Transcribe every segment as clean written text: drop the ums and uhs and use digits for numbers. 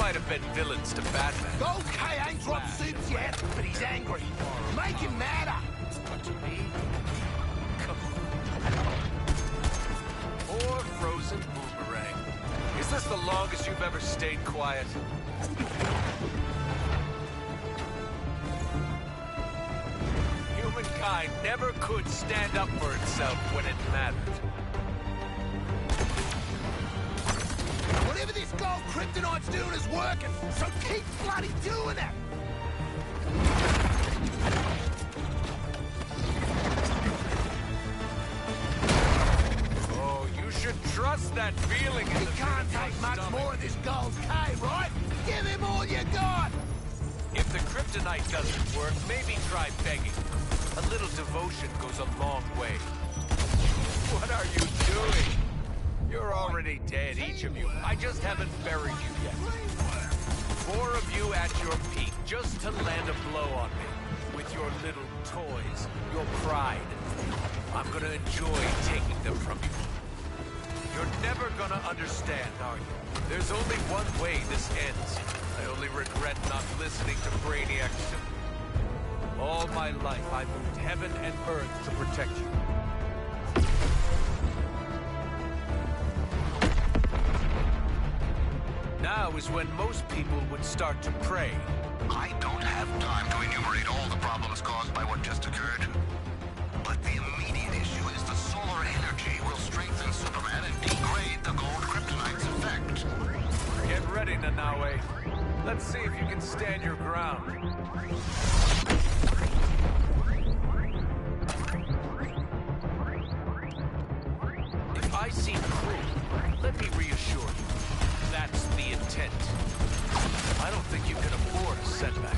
might have been villains to Batman. Gold K ain't dropped suits yet, but he's angry. Make him madder. But to me, come on. Poor frozen boomerang. Is this the longest you've ever stayed quiet? Humankind never could stand up for itself when it mattered. Whatever this gold kryptonite's doing is working, so keep bloody doing it! Oh, you should trust that feeling in He the can't pit of take your much stomach. more of this gold K, right? Give him all you got! If the kryptonite doesn't work, maybe try begging. A little devotion goes a long way. What are you doing? You're already dead, each of you. I just haven't buried you yet. 4 of you at your peak, just to land a blow on me. With your little toys, your pride. I'm gonna enjoy taking them from you. You're never gonna understand, are you? There's only one way this ends. I only regret not listening to Brainiac. All my life, I moved heaven and earth to protect you. Now is when most people would start to pray. I don't have time to enumerate all the problems caused by what just occurred. But the immediate issue is the solar energy will strengthen Superman and degrade the gold kryptonite's effect. Get ready, Nanaue. Let's see if you can stand your ground. If I seem cruel, let me reassure you. That's the intent. I don't think you can afford a setback.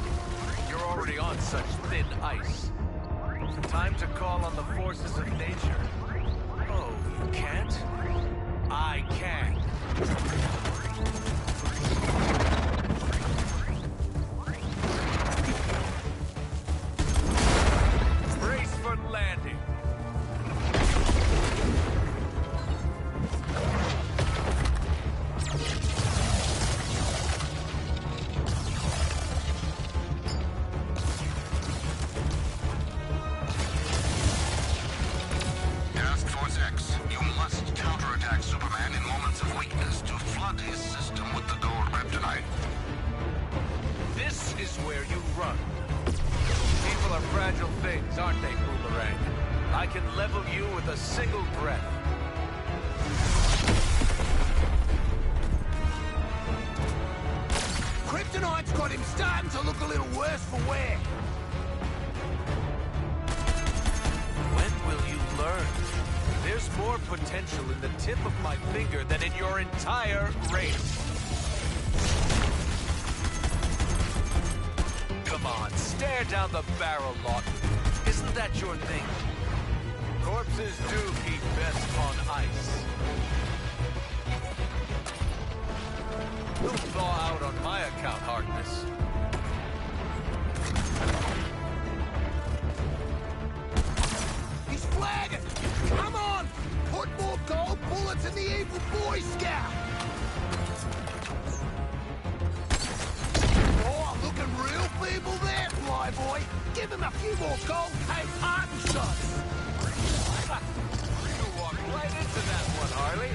You're already on such thin ice. Time to call on the forces of nature. Oh, you can't? I can. Brace for landing. Task Force X, you must counterattack Superman in moments of weakness to flood his system with the gold kryptonite. This is where you run. People are fragile things, aren't they, Boomerang? I can level you with a single breath. Kryptonite's got him starting to look a little worse for wear. When will you learn? There's more potential in the tip of my finger than in your entire race. Come on, stare down the barrel, Lawton. Isn't that your thing? Corpses do keep best on ice. You'll thaw out on my account, Harkness. He's flagging! Come on! Put more gold bullets in the evil Boy Scout! Oh, looking real feeble there, Flyboy. Give him a few more gold K parting shots. You walked right into that one, Harley.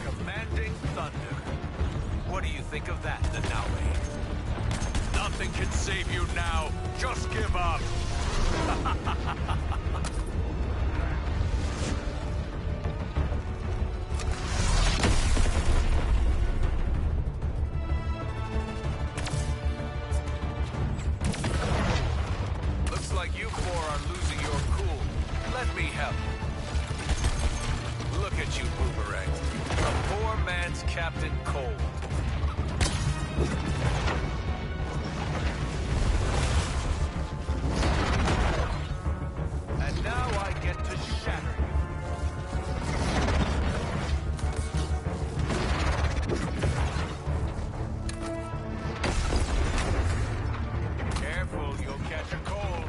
Commanding Thunder. What do you think of that, Nanaue? Nothing can save you now. Just give up. Let me help. Look at you, Boomerang. A poor man's Captain Cold. And now I get to shatter you. Careful, you'll catch a cold.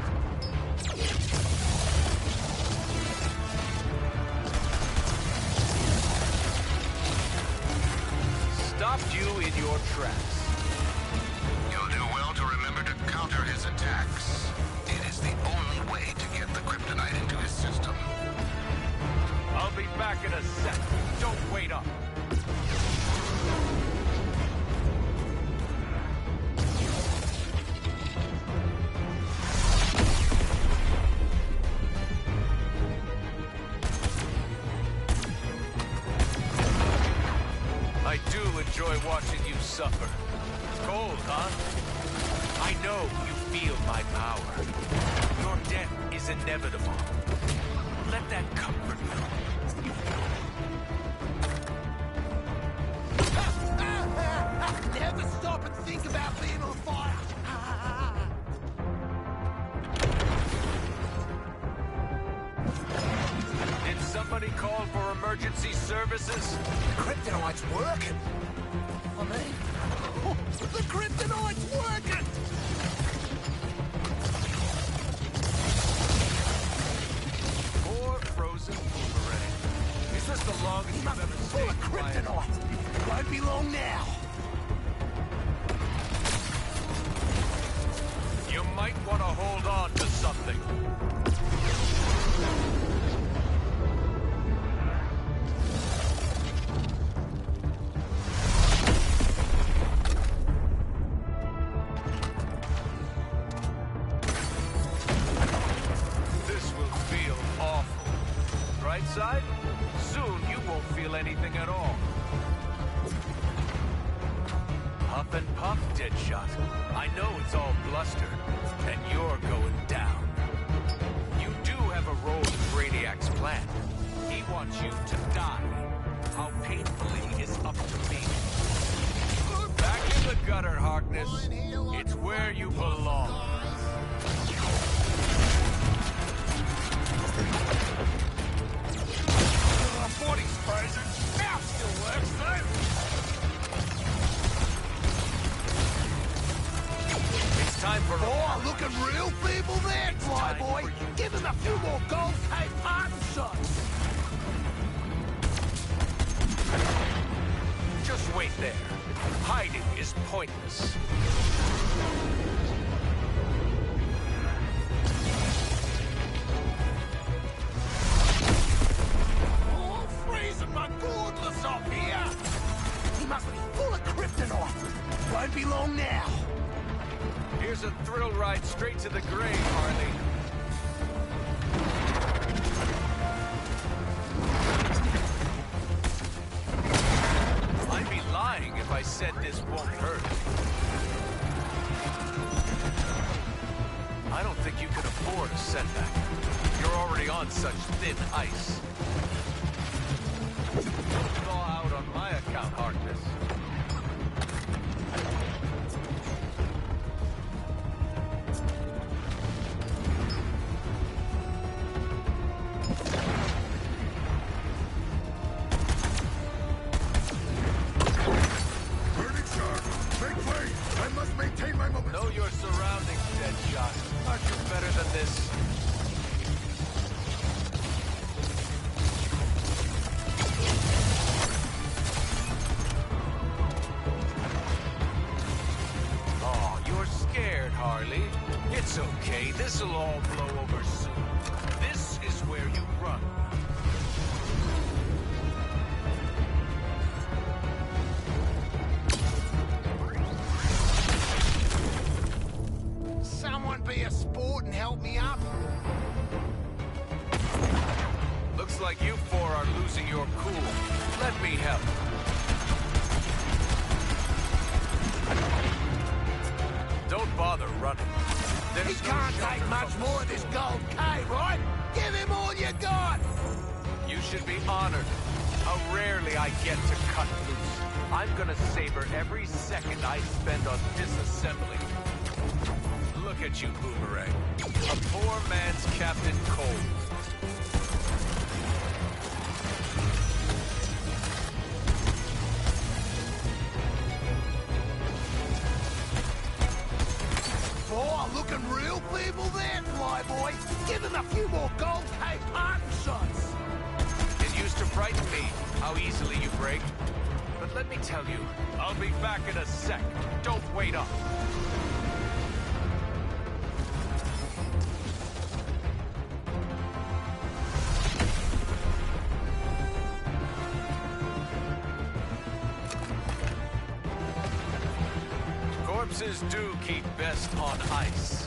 Stopped you in your tracks. You'll do well to remember to counter his attacks. It is the only way to get the kryptonite into his system. I'll be back in a sec. Don't wait up. I do enjoy watching you suffer. Cold, huh? I know you feel my power. Your death is inevitable. Let that comfort you. Never stop and think about being on fire. Did somebody call for emergency services? Kryptonite's working. I mean, the kryptonite's working. Poor frozen Boomerang. Is this the longest He you've must ever be full of stayed quiet? kryptonite. Won't be long now. You might want to hold on to something. This will feel awful. Right side? Soon you won't feel anything at all. Huff and puff, Deadshot. I know it's all bluster, and you're going down. You do have a role in Brainiac's plan. He wants you to die. How painfully is up to me. Back in the gutter, Harkness. It's where you belong. Body sprays and mouth still works, though. It's time for Oh, looking real feeble there, time Flyboy. for you. Give him a few more gold tape Martin shots. Just wait there. Hiding is pointless. Oh, freezing my gourdless off here. He must be full of kryptonite. Won't be long now. Here's a thrill ride straight to the grave, Harley. I'd be lying if I said this won't hurt. I don't think you can afford a setback. You're already on such thin ice. Don't thaw out on my account, Harkness. Burning shark. Make way. I must maintain my momentum. Know your surroundings, Deadshot. Aren't you better than this? Oh, you're scared, Harley. It's okay. This'll all blow over soon. This is where you run. Someone be a sport and help me up. Looks like you four are losing your cool. Let me help. Don't bother running. There's He no can't shelter take much from the more of this storm. gold K, right? Give him all you got! You should be honored. How rarely I get to cut loose. I'm gonna savor every second I spend on disassembling. Look at you, Boomerang. A poor man's Captain Cold. Oh, looking real feeble there, Flyboy. Give him a few more gold K parting shots. It used to frighten me how easily you break. But let me tell you, I'll be back in a sec. Don't wait up. Corpses do keep best on ice.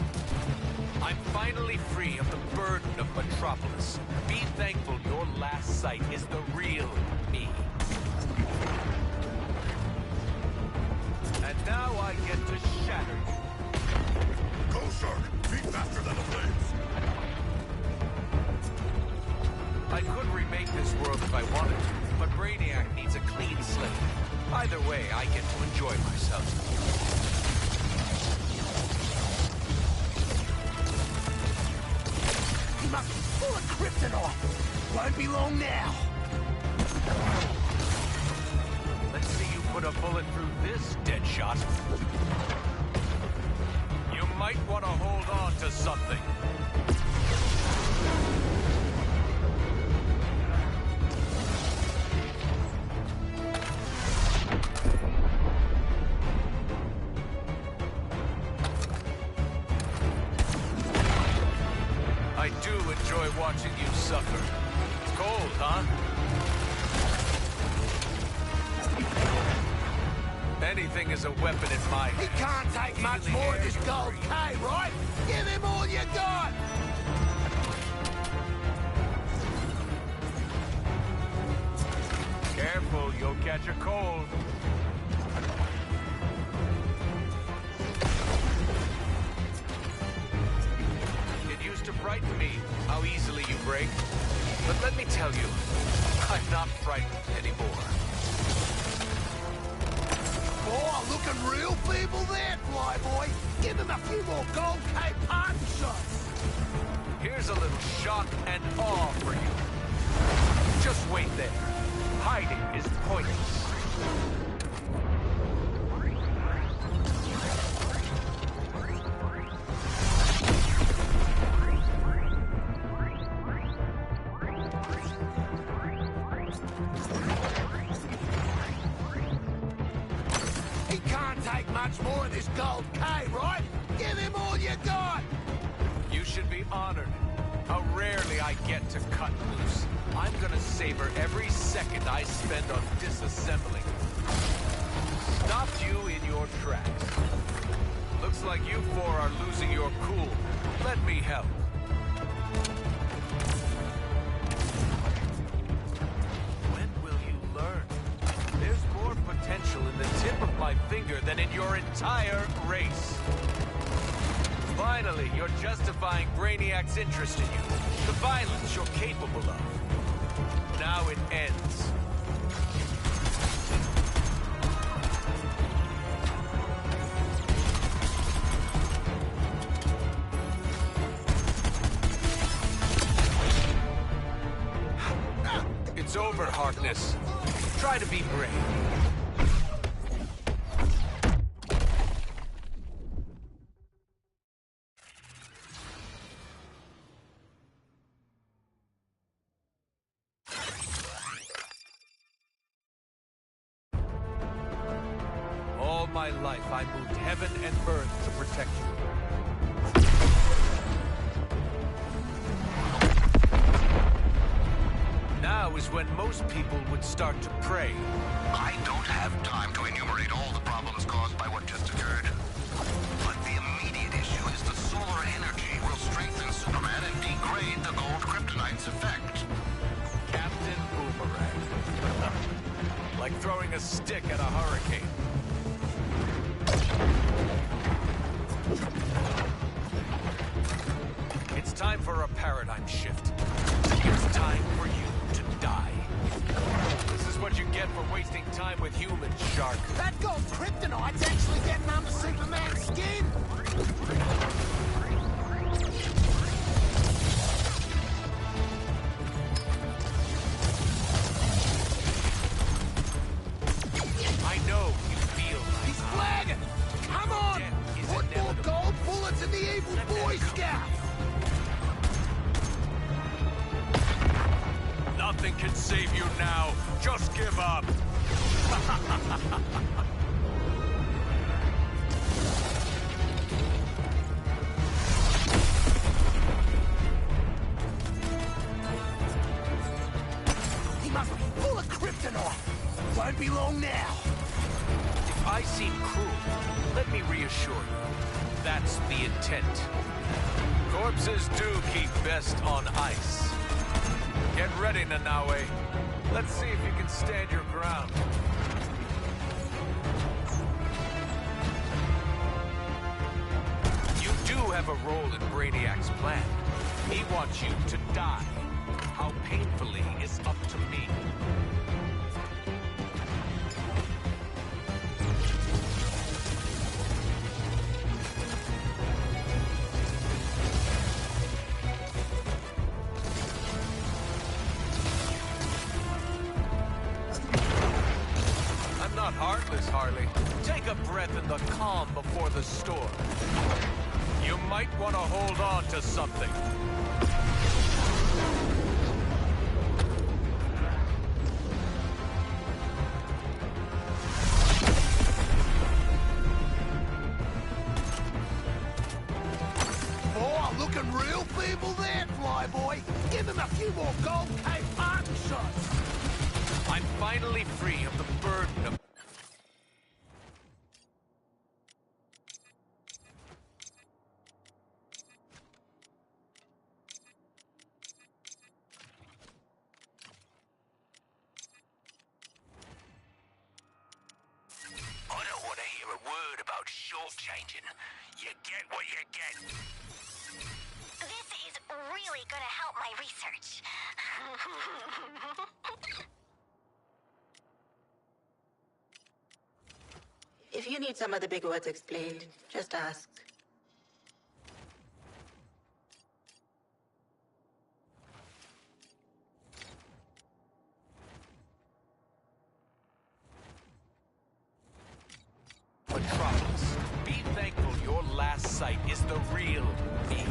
I'm finally free of the burden of Metropolis. Be thankful your last sight is the real me. And now I get to shatter you. Go, Shark! Be faster than the flames! I could remake this world if I wanted to, but Brainiac needs a clean slate. Either way, I get to enjoy myself. He must be full of kryptonite! Won't be long now! Let's see you put a bullet through this, Deadshot. You might want to hold on to something. I do enjoy watching you suffer. Cold, huh? Anything is a weapon in my He hands. can't take much more of this gold K, right? Give him all you got! Careful, you'll catch a cold. It used to frighten me how easily you break. But let me tell you, I'm not frightened anymore. Oh, looking real feeble there, Flyboy. Give him a few more gold K parting shots. Here's a little shock and awe for you. Just wait there. Hiding is pointless. He can't take much more of this gold K, right? Give him all you got! You should be honored. How rarely I get to cut loose. I'm gonna savor every second I spend on disassembling. Stopped you in your tracks. Looks like you four are losing your cool. Let me help. When will you learn? There's more potential in the tip of my finger than in your entire race. Finally, you're justifying Brainiac's interest in you. The violence you're capable of. Now it ends. It's over, Harkness. Try to be brave. All my life, I moved heaven and earth to protect you. Now is when most people would start to pray. I don't have time to enumerate all the problems caused by what just occurred. But the immediate issue is the solar energy will strengthen Superman and degrade the gold kryptonite's effect. Captain Boomerang. Like throwing a stick at a hurricane. paradigm shift. It's time for you to die. This is what you get for wasting time with humans, Shark. That gold kryptonite's actually getting under Superman's skin. I know you feel like He's flagging. Come on. Death is Put more inevitable. gold bullets in the evil Boy Scout. nothing can save you now. Just give up. He must be full of kryptonite. Won't be long now. If I seem cruel, let me reassure you. That's the intent. Corpses do keep best on ice. Get ready, Nanaue. Let's see if you can stand your ground. You do have a role in Brainiac's plan. He wants you to die. How painfully is up to me. I'm not heartless, Harley. Take a breath in the calm before the storm. You might want to hold on to something. Oh, looking real feeble there, Flyboy. Give him a few more gold Cape Martin shots. I'm finally free of the burden of... I don't want to hear a word about shortchanging. You get what you get. This is really gonna help my research. If you need some of the big words explained, just ask. Metropolis. Be thankful your last sight is the real me.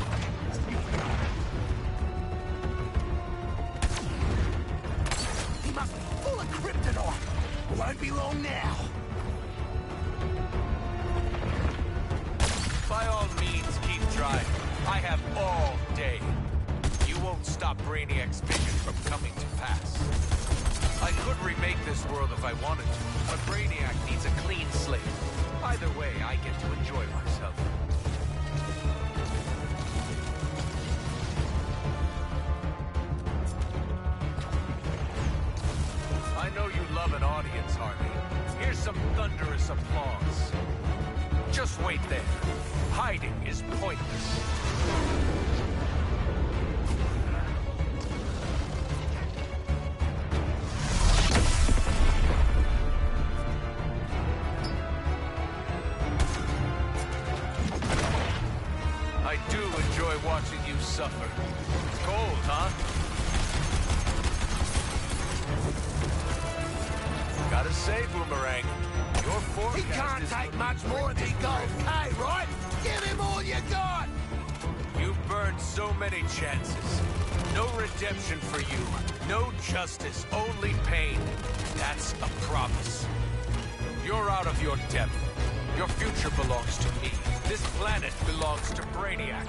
He must be full of kryptonite. Won't be long now. By all means, keep trying. I have all day. You won't stop Brainiac's vision from coming to pass. I could remake this world if I wanted to, but Brainiac needs a clean slate. Either way, I get to enjoy myself. I know you love an audience, Harley. Here's some thunderous applause. Just wait there. Hiding is pointless. I do enjoy watching you suffer. Cold, huh? Gotta say, Boomerang, your forecast He can't is take looking much more of this gold K, right? Give him all you got. You've burned so many chances. No redemption for you. No justice, only pain. That's a promise. You're out of your depth. Your future belongs to me. This planet belongs to Brainiac.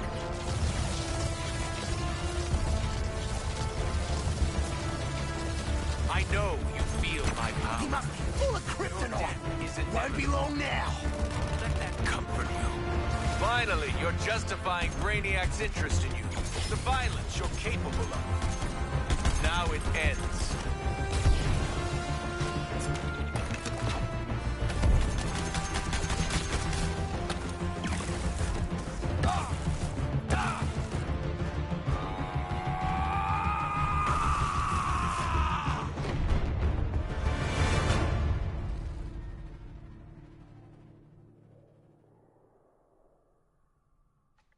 I know you feel my He power. must be full of Your kryptonite. death is Won't be inevitable. long now. Let that comfort you. Finally, you're justifying Brainiac's interest in you. The violence you're capable of. Now it ends.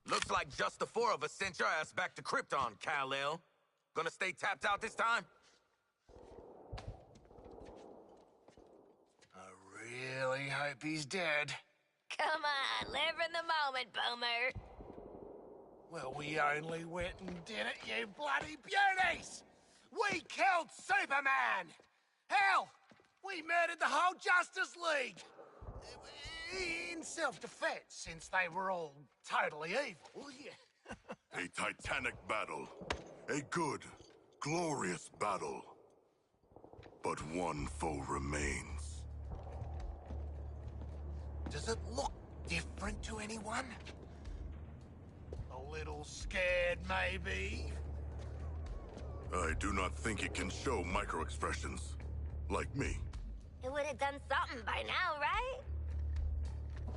Looks like just the four of us sent your ass back to Krypton, Kal-El. Gonna stay tapped out this time? I really hope he's dead. Come on, live in the moment, Boomer. Well, we only went and did it, you bloody beauties! We killed Superman! Hell, we murdered the whole Justice League! In self-defense, since they were all totally evil, yeah. A titanic battle. A good, glorious battle. But one foe remains. Does it look different to anyone? A little scared, maybe? I do not think it can show micro-expressions. Like me. It would have done something by now, right?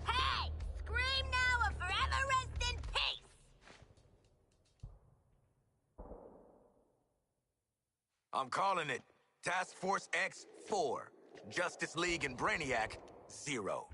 Hey! Scream now or forever rest in peace! I'm calling it Task Force X-4. Justice League and Brainiac, 0.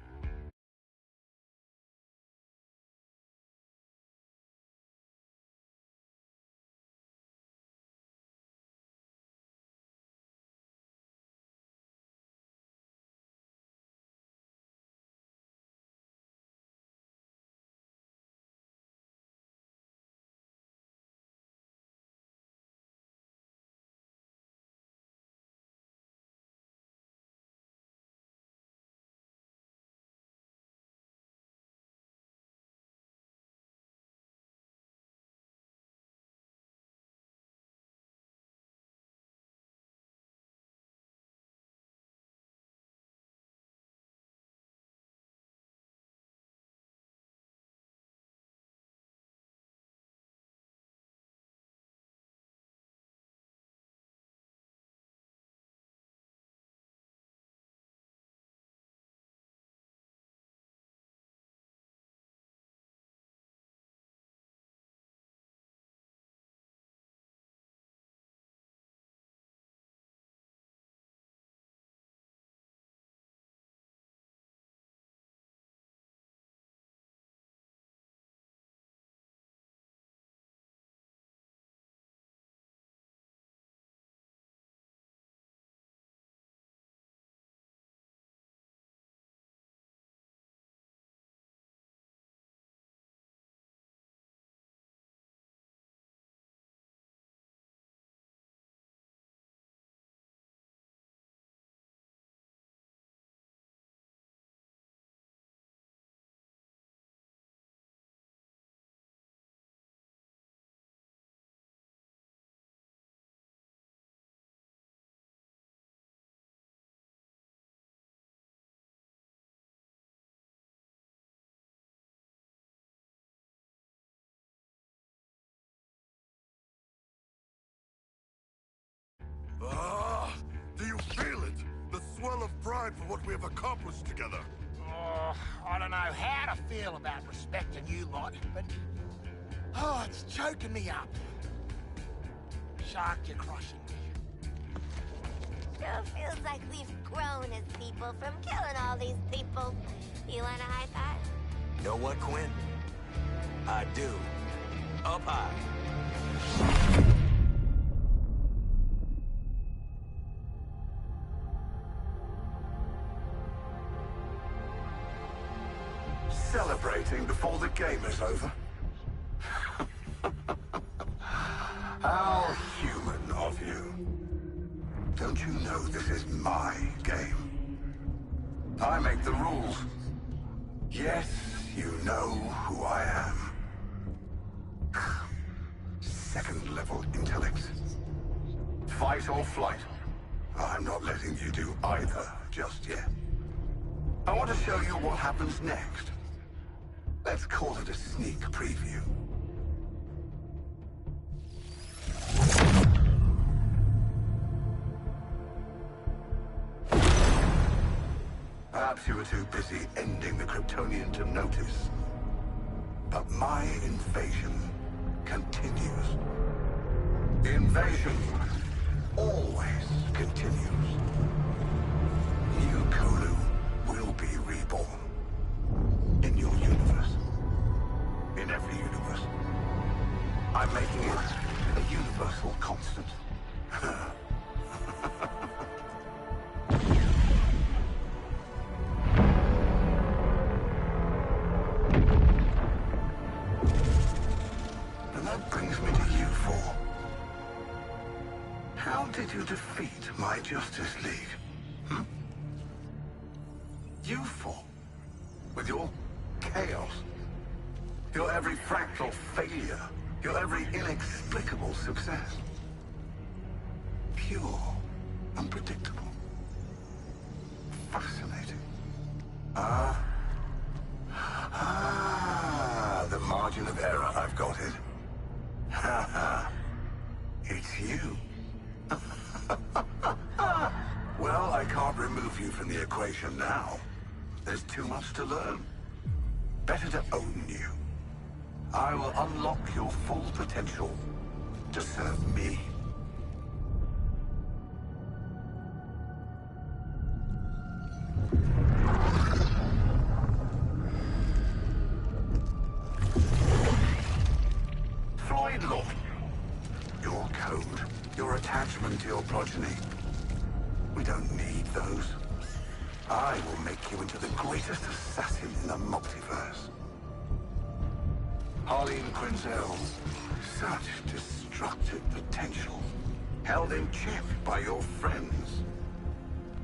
Ah! Do you feel it? The swell of pride for what we have accomplished together. Oh, I don't know how to feel about respecting you lot, but... Oh, it's choking me up. Shark, you're crushing me. Sure feels like we've grown as people from killing all these people. You want a high five? Know what, Quinn? I do. Up high. Celebrating before the game is over? How human of you. Don't you know this is my game? I make the rules. Yes, you know who I am. Second-level intellect. Fight or flight. I'm not letting you do either just yet. I want to show you what happens next. Let's call it a sneak preview. Perhaps you were too busy ending the Kryptonian to notice. But my invasion continues. The invasion always continues. New Kolu will be reborn. In your universe. In every universe. I'm making it a universal constant. And that brings me to you four. How did you defeat my Justice League? You four, with your chaos, your every fractal failure, your every inexplicable success. Pure, unpredictable, fascinating. The margin of error, I've got it. Ha ha. It's you. Well, I can't remove you from the equation now. There's too much to learn. Better to own you. I will unlock your full potential to serve me. Floyd Law. Your code, your attachment to your progeny. We don't need those. I will make you into the greatest assassin in the multiverse. Harleen Quinzel, such destructive potential, held in check by your friends.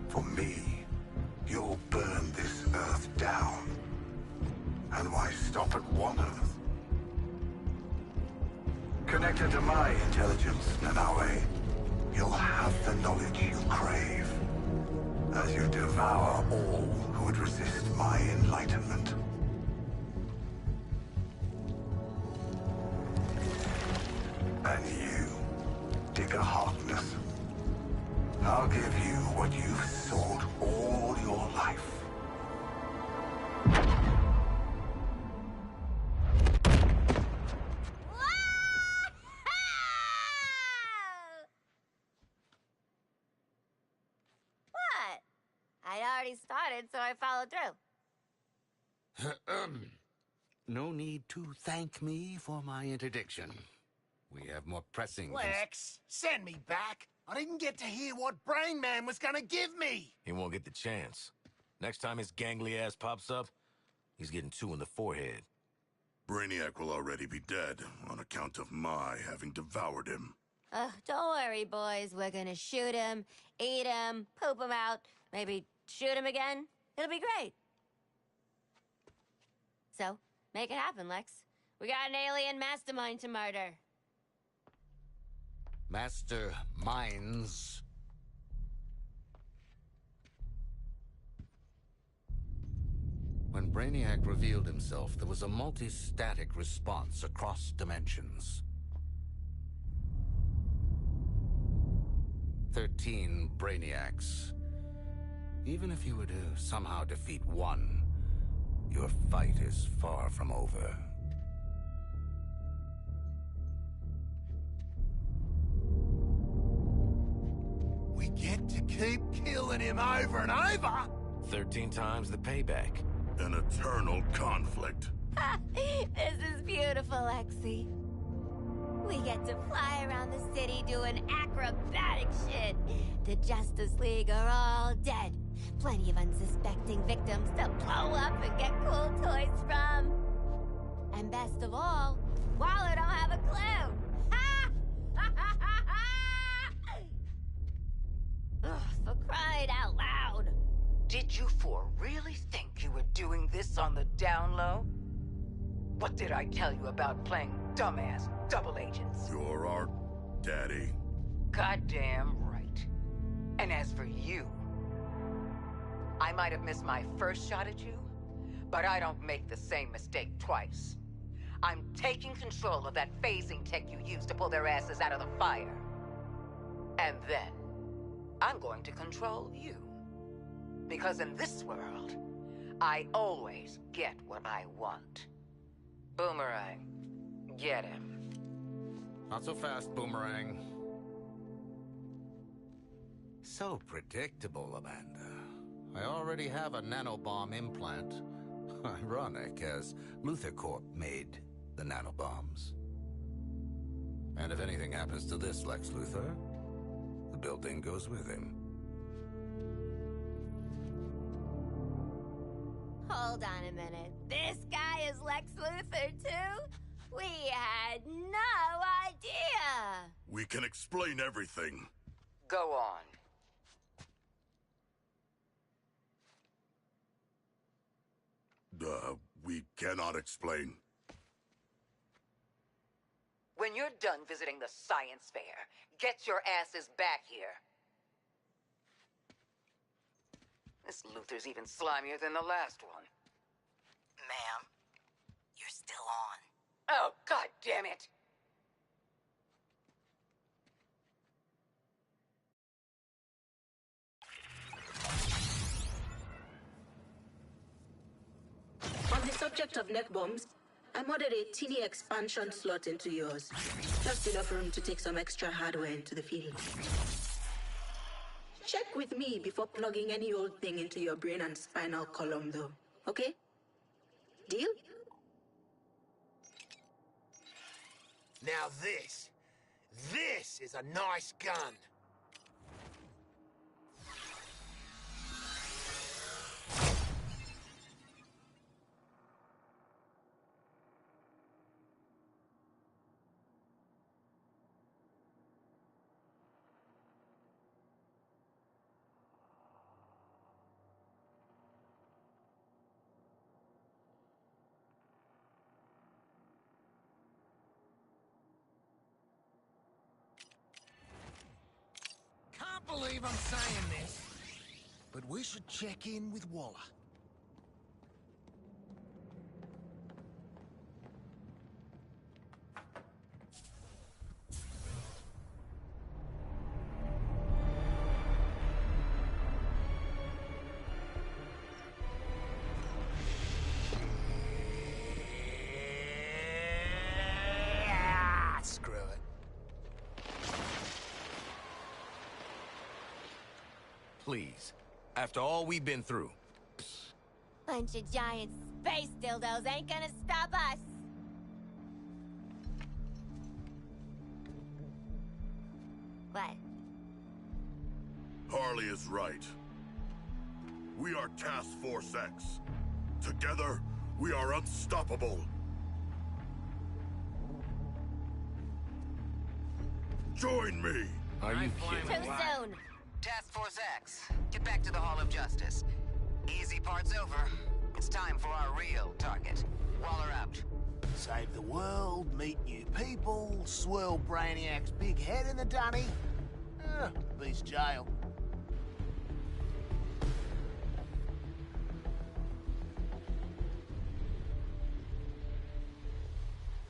For me, you'll burn this Earth down. And why stop at one Earth? Connected to my intelligence, Nanaue, you'll have the knowledge you crave. As you devour all who would resist my enlightenment. And you, Digger Harkness, I'll give you what you've sought all your life. What? I'd already started, so I followed through. No need to thank me for my interdiction. We have more pressing... Lex, send me back. I didn't get to hear what Brain Man was gonna give me. He won't get the chance. Next time his gangly ass pops up, he's getting 2 in the forehead. Brainiac will already be dead on account of my having devoured him. Don't worry, boys. We're gonna shoot him, eat him, poop him out, maybe shoot him again. It'll be great. So, make it happen, Lex. We got an alien mastermind to murder. Master minds. When Brainiac revealed himself, there was a multi-static response across dimensions. 13 Brainiacs. Even if you were to somehow defeat one, your fight is far from over. We get to keep killing him over and over. 13 times the payback. An eternal conflict. This is beautiful, Lexi. We get to fly around the city doing acrobatic shit. The Justice League are all dead. Plenty of unsuspecting victims to blow up and get cool toys from. And best of all, Waller don't have a clue. Ugh, for crying out loud. Did you four really think you were doing this on the down low? What did I tell you about playing dumbass double agents? You're our daddy. Goddamn right. And as for you, I might have missed my first shot at you, but I don't make the same mistake twice. I'm taking control of that phasing tech you used to pull their asses out of the fire. And then, I'm going to control you. Because in this world, I always get what I want. Boomerang, get him. Not so fast, Boomerang. So predictable, Amanda. I already have a nanobomb implant. Ironic, as Luthor Corp made the nanobombs. And if anything happens to this Lex Luthor, the building goes with him. Hold on a minute. This guy is Lex Luthor, too? We had no idea! We can explain everything. Go on. We cannot explain. When you're done visiting the science fair, get your asses back here. This Luthor's even slimier than the last one. Ma'am, you're still on. Oh, god damn it! On the subject of neck bombs, I modded a teeny expansion slot into yours. Just enough room to take some extra hardware into the field. Check with me before plugging any old thing into your brain and spinal column, though. Okay? Deal? Now this is a nice gun. Can't believe I'm saying this, but we should check in with Waller. Screw it. Please. After all we've been through. Bunch of giant space dildos ain't gonna stop us! What? Harley is right. We are Task Force X. Together, we are unstoppable. Join me! Are you Too kidding? soon! Task Force X, get back to the Hall of Justice. Easy part's over. It's time for our real target. Waller out. Save the world, meet new people, swirl Brainiac's big head in the dunny. Beast jail.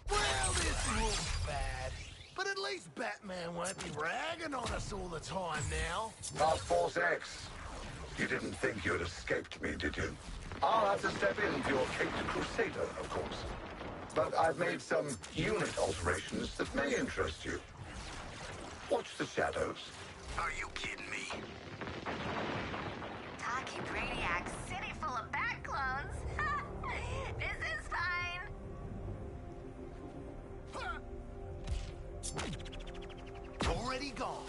Well, this looks bad. But at least Batman won't be ragging on us all the time now. Task Force X. You didn't think you'd escaped me, did you? I'll have to step in for your Caped Crusader, of course. But I've made some unit alterations that may interest you. Watch the shadows. Are you kidding me? Talkie Brainiac, city full of bat clones? This is fine! Already gone.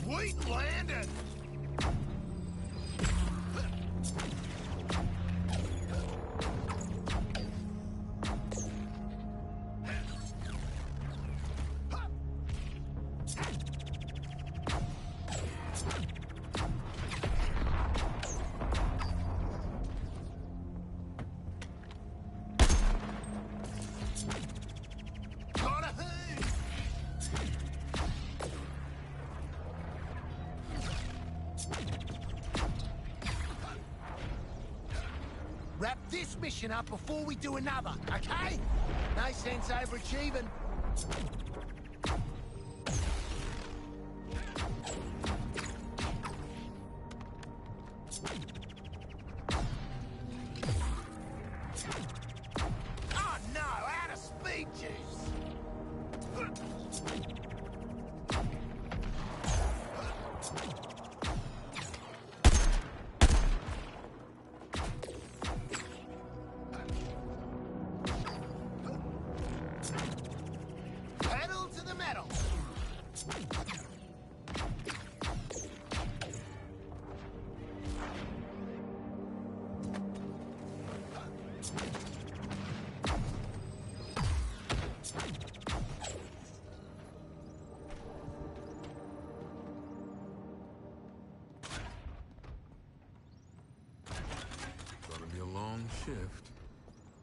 Sweet landing! Wrap this mission up before we do another, okay? No sense overachieving. Gonna be a long shift.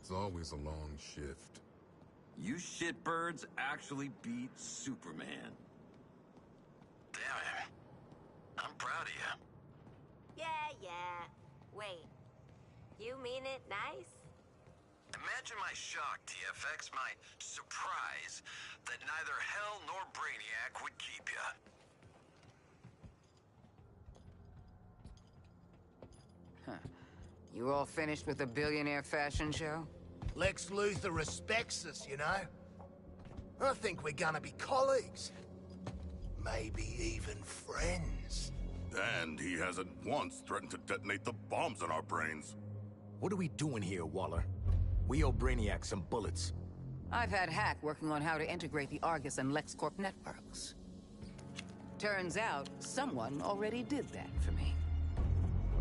It's always a long shift. You shitbirds actually beat Superman. Damn it. I'm proud of you. Yeah. Wait. You mean it nice? Imagine my shock, TFX, my surprise that neither Hell nor Brainiac would keep you. You all finished with the billionaire fashion show? Lex Luthor respects us, you know? I think we're gonna be colleagues. Maybe even friends. And he hasn't once threatened to detonate the bombs in our brains. What are we doing here, Waller? We owe Brainiac some bullets. I've had Hack working on how to integrate the Argus and LexCorp networks. Turns out, someone already did that for me.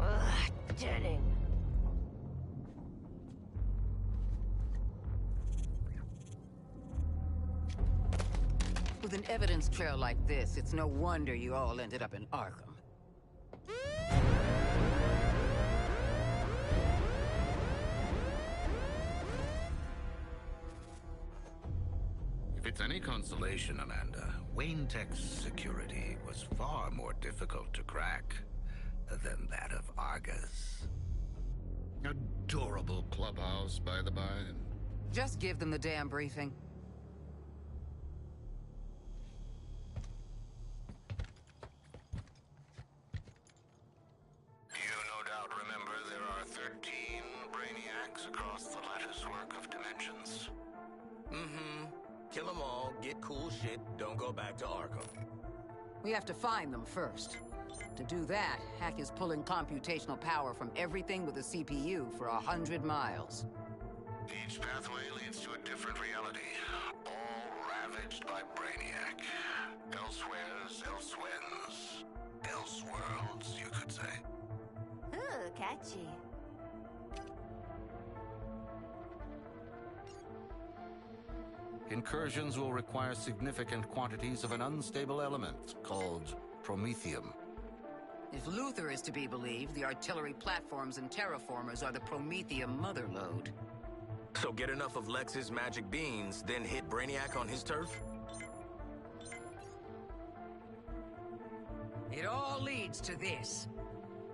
Ugh, Denning. With an evidence trail like this, it's no wonder you all ended up in Arkham. If it's any consolation, Amanda, Wayne Tech's security was far more difficult to crack than that of Argus. Adorable clubhouse, by the by. Just give them the damn briefing. You no doubt remember there are 13 Brainiacs across the latticework of dimensions. Mm-hmm. Kill them all, get cool shit, don't go back to Arkham. We have to find them first. To do that, Hack is pulling computational power from everything with a CPU for 100 miles. Each pathway leads to a different reality, all ravaged by Brainiac. Elsewheres, elsewhens, elseworlds, you could say. Ooh, catchy. Incursions will require significant quantities of an unstable element called promethium. If Luthor is to be believed, the artillery platforms and terraformers are the Promethium motherlode. So get enough of Lex's magic beans, then hit Brainiac on his turf? It all leads to this.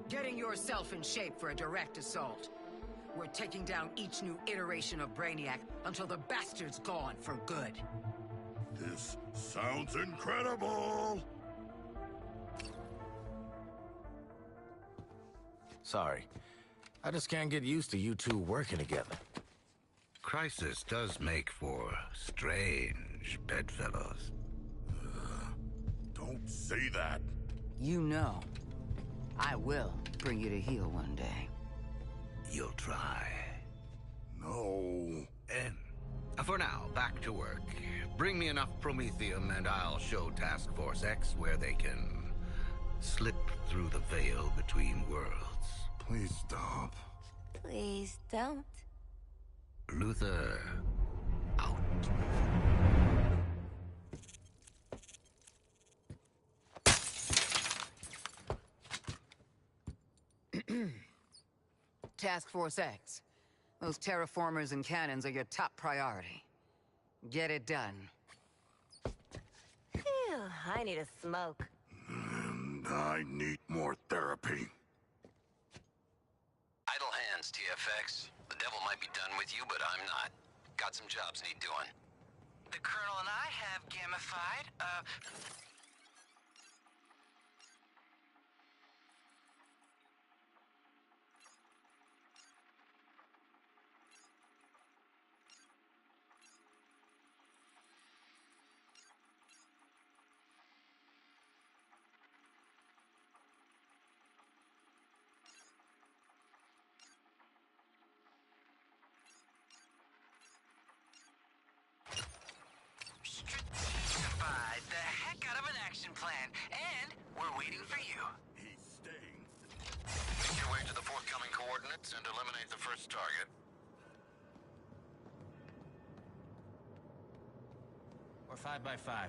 Getting yourself in shape for a direct assault. We're taking down each new iteration of Brainiac until the bastard's gone for good. This sounds incredible! Sorry. I just can't get used to you two working together. Crisis does make for strange bedfellows. Don't say that. You know, I will bring you to heel one day. You'll try. No. And for now, back to work. Bring me enough promethium and I'll show Task Force X where they can slip through the veil between worlds. Please stop. Please don't. Luthor, out. Task Force X. Those terraformers and cannons are your top priority. Get it done. Phew, I need a smoke. And I need more therapy. Idle hands, TFX. The devil might be done with you, but I'm not. Got some jobs need doing. The Colonel and I have gamified, strategified the heck out of an action plan, and we're waiting for you. He's staying. Make your way to the forthcoming coordinates and eliminate the first target. or 5x5?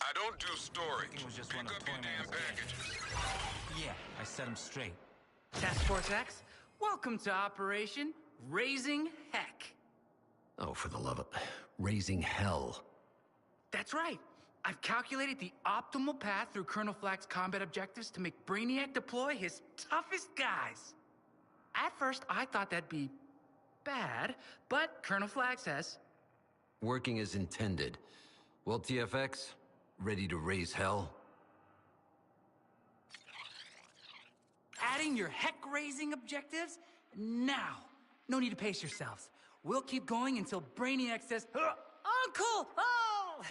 I don't do storage. It was just Pick one of up your damn packages. Yeah, I set them straight. Task Force X, welcome to Operation Raising Heck. Oh, for the love of... raising hell. That's right. I've calculated the optimal path through Colonel Flack's combat objectives to make Brainiac deploy his toughest guys. At first, I thought that'd be bad, but Colonel Flack says... Working as intended. Well, TFX, ready to raise hell? Adding your heck-raising objectives? Now! No need to pace yourselves. We'll keep going until Brainiac says, Uncle! Oh!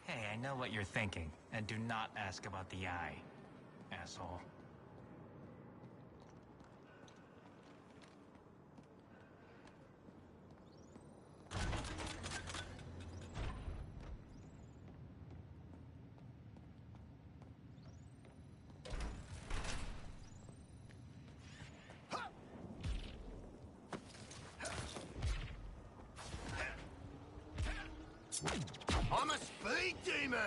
Hey, I know what you're thinking, and do not ask about the eye, asshole. I'm a speed demon!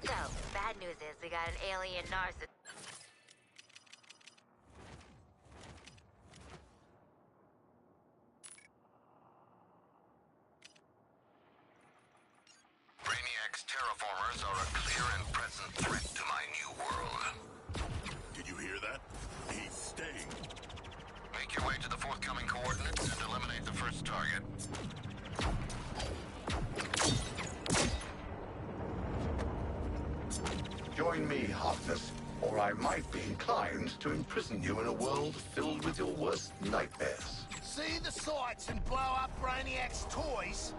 So, bad news is we got an alien narcissist. Brainiac's terraformers are a clear and present threat to my new world. Did you hear that? He's staying. Make your way to the forthcoming coordinates and eliminate the first target. Join me, Harkness, or I might be inclined to imprison you in a world filled with your worst nightmares. See the sights and blow up Brainiac's toys?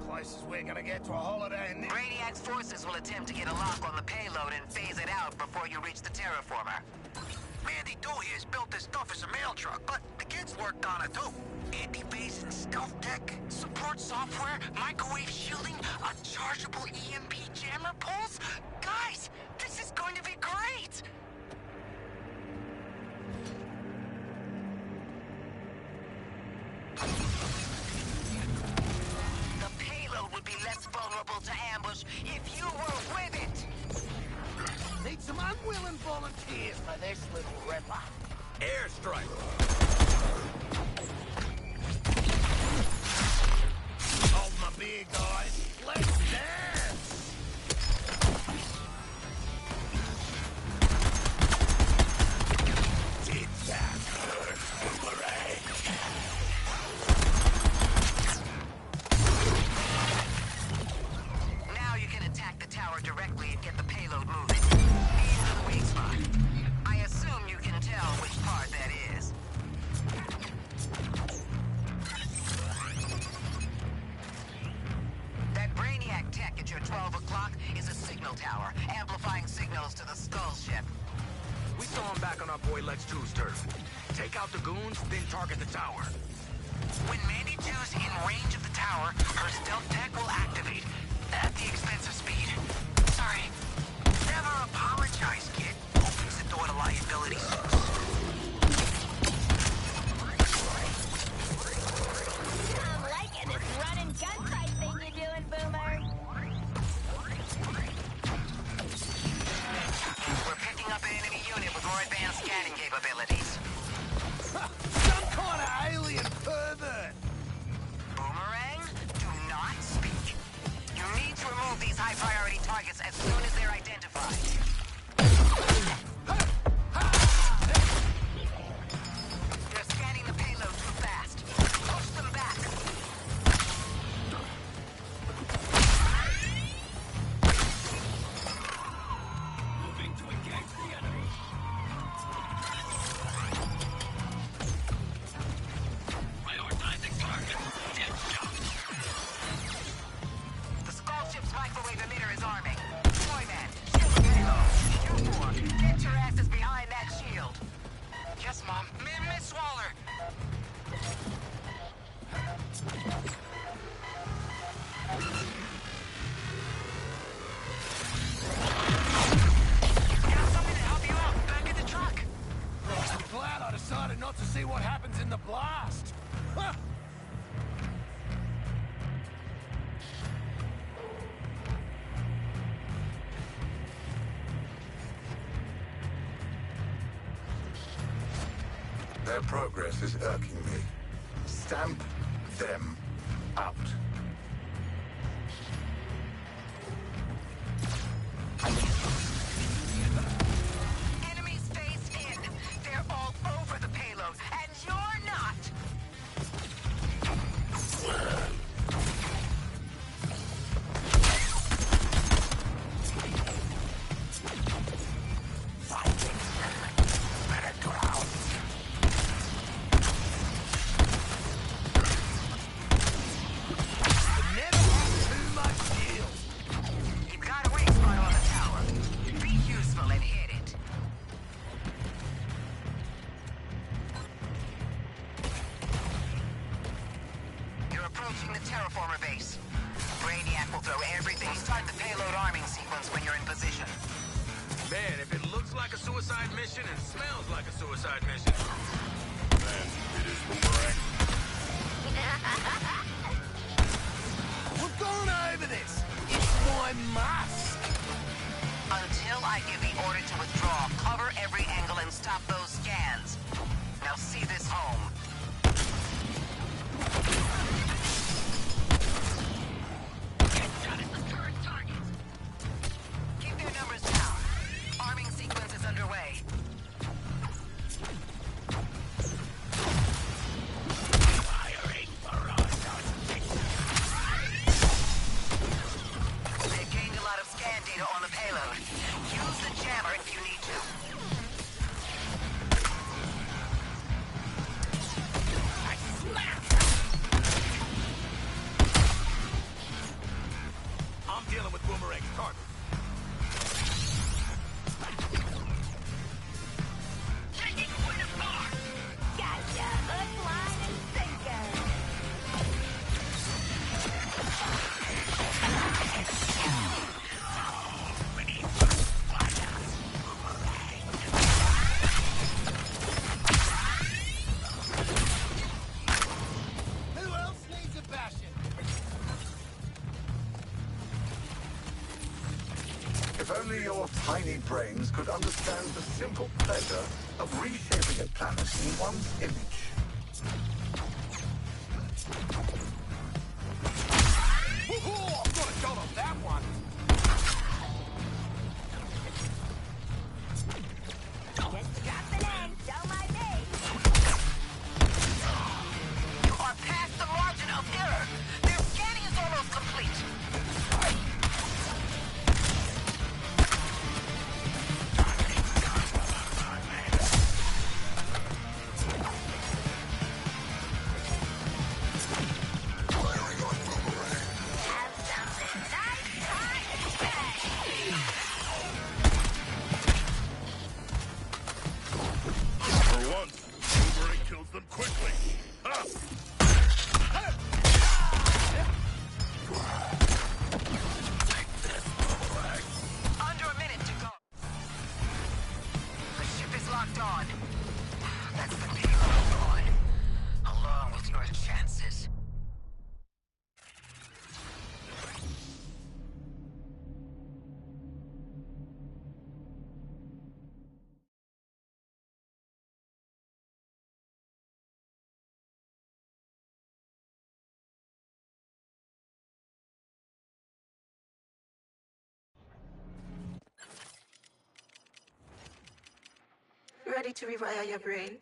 Closest we're gonna get to a holiday in this... Brainiac's forces will attempt to get a lock on the payload and phase it out before you reach the terraformer. Mandy Doohia's built this stuff as a mail truck, but the kids worked on it too. Anti-base and stealth tech, support software, microwave shielding, a chargeable EMP jammer pulse. Guys, this is going to be great! The payload would be less vulnerable to ambush if you were with it! Need some unwilling volunteers for this little ripper. Airstrike! Hold my beer, guys. Let's dance! Did that hurt, Boomerang? Now you can attack the tower directly and get the payload moving. Aim for the weak spot. I assume you can tell which part that is. That Brainiac tech at your 12 o'clock is a signal tower, amplifying signals to the Skull ship. We saw him back on our boy Lex 2's turf. Take out the goons, then target the tower. When Mandy R2's in range of the tower, her stealth tech will activate. At the expense of speed. Sorry. Never apologize, kid. Opens the door to liability suits. I'm liking this run and gunfight thing you're doing, Boomer. We're picking up an enemy unit with more advanced scanning capabilities. Some kind of alien pervert! Boomerang, do not speak. You need to remove these high-priority targets as soon as they're identified. They're scanning the payload too fast. Push them back. Moving to engage the enemy. Prioritizing target. The Skull Ship's microwave emitter is arming. Toyman, shield the payload. You four, get your asses behind that shield. Yes, Mom. Miss Waller. Got something to help you out. Back in the truck. I'm glad I decided not to see what happens in the blast. Huh. Their progress is irking me. Stamp them out. Enemies phased in. They're all over the payload, and you're not. Never have too much shield. You've got a weak spot on the tower. Be useful and hit it. You're approaching the terraformer base. Brainiac will throw everything. Start the payload arming sequence when you're in position. Man, if it looks like a suicide mission and smells like a suicide mission, Then it is Boomerang. We've gone over this. It's my must. Until I give the order to withdraw, cover every angle and stop those scans. Now see this home. Keep their numbers down. Arming sequence is underway. They've gained a lot of scan data on the payload. Use the jammer if you need to. I'm dealing with Boomerang's target. Gotcha. Hook, line, and sinker. Who else needs a bashing? If only your tiny brains could understand the simple pleasure of reshaping a planet in one's image. Woohoo! I've got a shot on that one. Just dropping in. Don't mind me. You are past the margin of error. Their scanning is almost complete. ready to rewire your brain?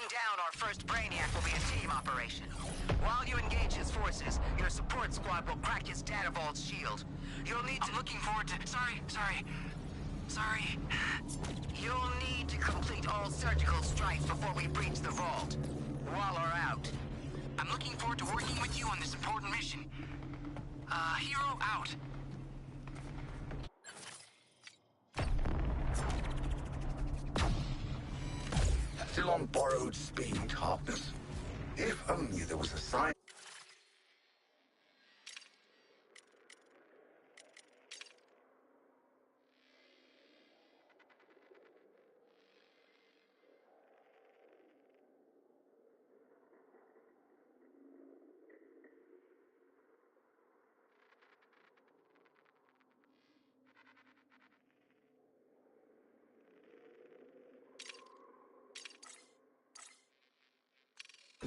Down our first Brainiac will be a team operation. While you engage his forces, your support squad will crack his data vault's shield. You'll need to... I'm looking forward to... Sorry. You'll need to complete all surgical strikes before we breach the vault. Waller out. I'm looking forward to working with you on this important mission. Hero out. Still on borrowed speed, Harkness. If only there was a sign.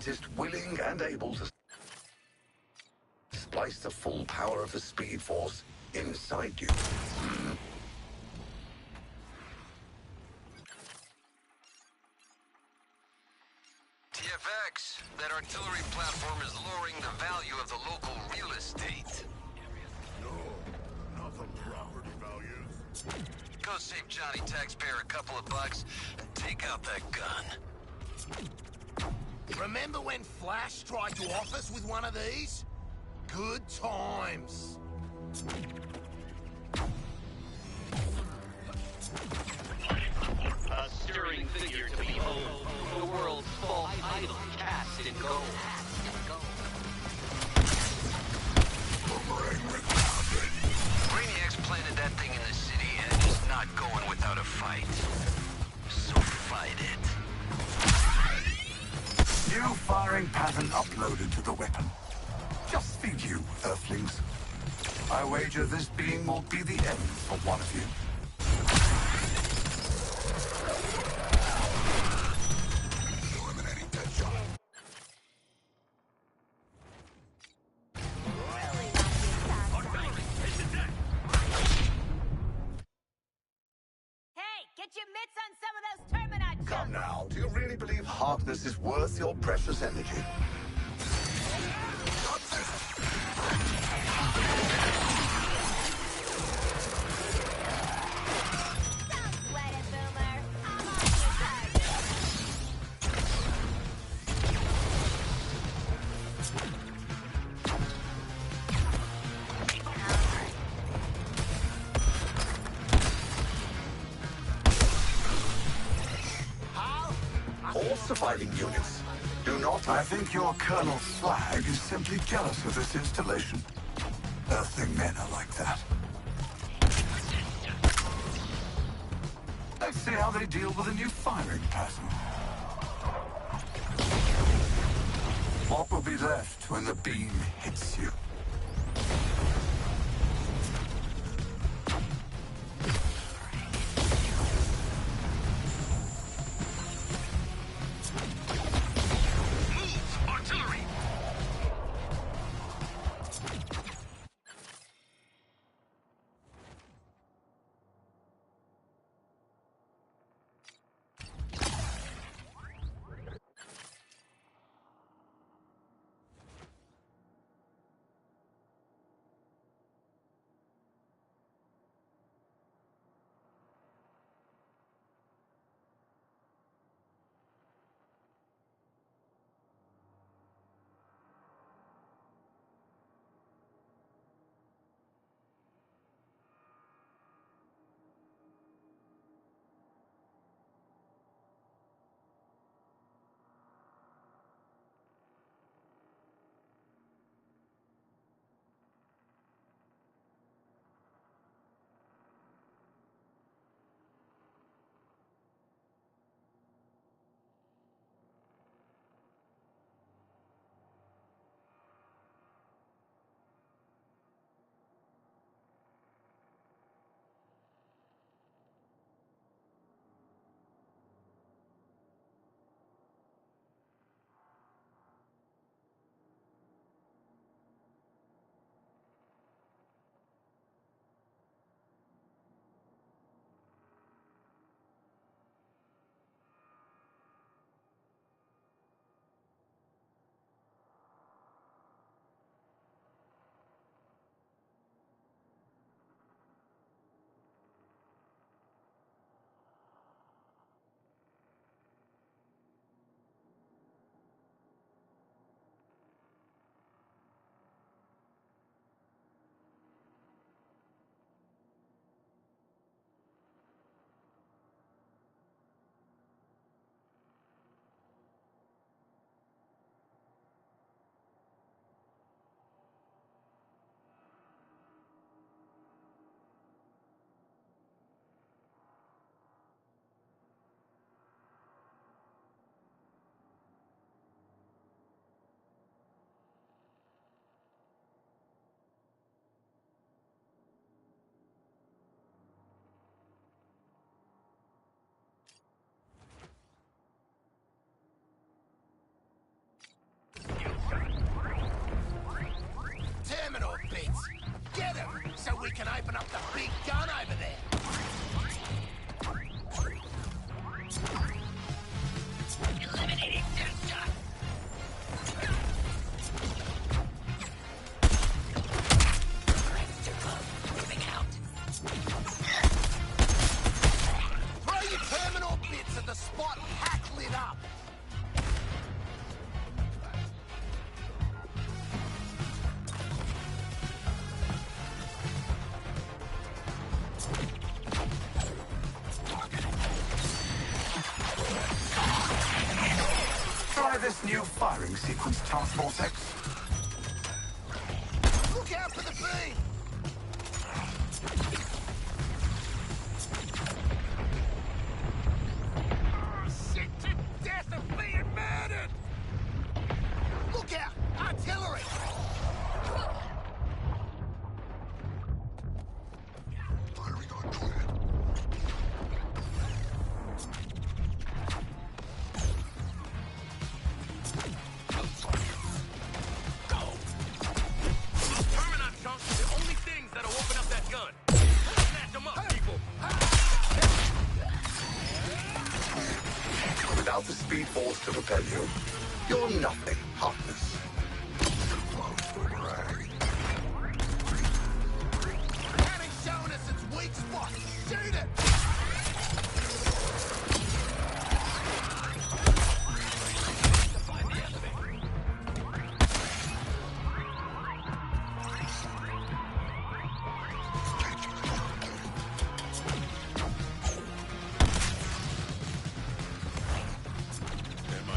Just willing and able to splice the full power of the Speed Force inside you. TFX, that artillery platform is lowering the value of the local real estate. No, not the property values. Go save Johnny Taxpayer a couple of bucks and take out that gun. Remember when Flash tried to off us with one of these? Good times. A stirring figure to behold. The world's false idol cast in gold. Brainiac's planted that thing in the city, and he's not going without a fight. So fight it. New firing pattern uploaded to the weapon. Just for you, Earthlings. I wager this beam will be the end for one of you. Eliminating Deadshot. Hey, get your mitts on some of those Terminite. Come now, do you really believe Harkness is worth your precious energy? All surviving units, do not... I think your Colonel Slag is simply jealous of this installation. Earthling men are like that. Let's see how they deal with a new firing pattern. What will be left when the beam hits you? we can open up the big gun over there. Eliminating Deathshot. Moving out. Throw your terminal bits at the spot Hack lit up. Try this new firing sequence, Task Force X. Look out for the beam! Sick to death of being murdered! Look out! Artillery! Firing on target. Terminite chunks are the only things that'll open up that gun. Snatch them up, people! Without the speed force to propel you, you're nothing, Harkness. Cannon's showing us its weak spot! Shoot it! Find the enemy.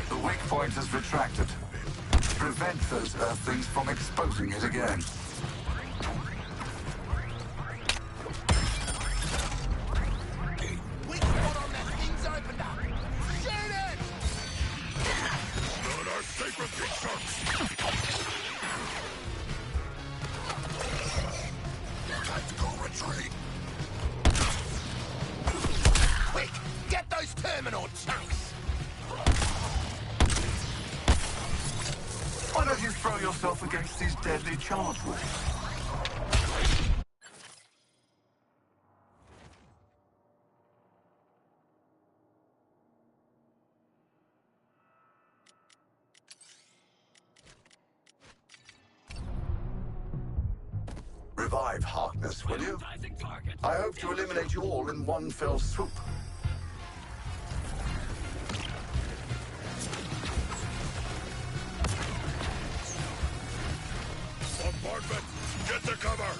The weak point has retracted. Prevent those Earthlings from exposing it again. Weak spot on that thing's opened up! Shoot it! Not our sacred chunks. Tactical retreat. Quick! Get those terminal chunks! Why don't you throw yourself against these deadly charge waves? Revive Harkness, will you? I hope to eliminate you all in one fell swoop. Bombardment! Get to cover!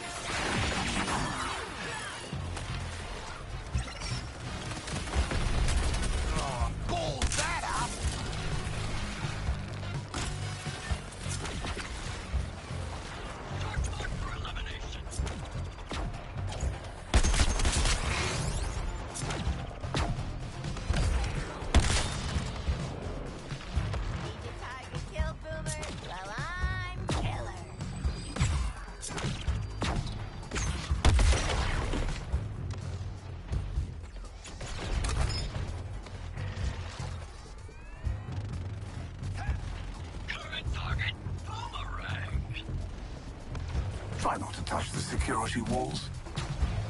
Oh, ball that up! Target kill, Boomer. Well, I'm killer. Current target, Boomerang! Try not to touch the security walls.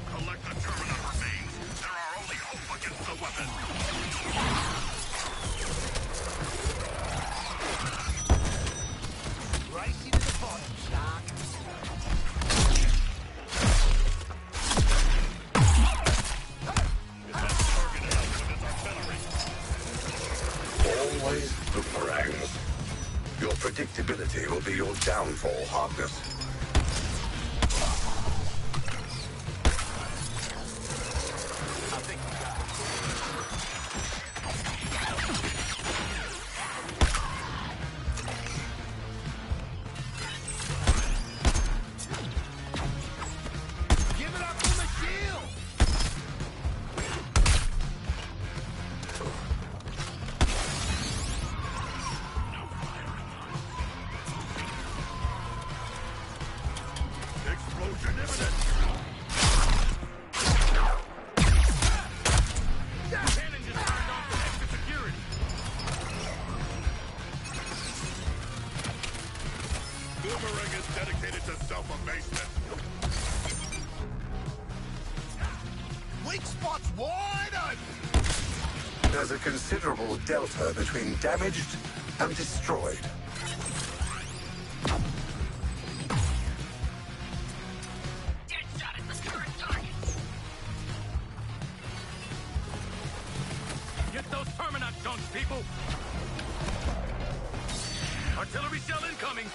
Collect the terminal remains. They're our only hope against the weapon. Race you to the bottom, Shark. Always boomerangs. Your predictability will be your downfall, Harkness. I think we got it. Give it up for the shield! Explosion imminent! Cannon just turned off the extra security. Boomerang is dedicated to self-abasement. weak spot's wide open! There's a considerable delta between damaged and destroyed. Deadshot at the current target! Get those Terminax guns, people! Artillery shell incoming!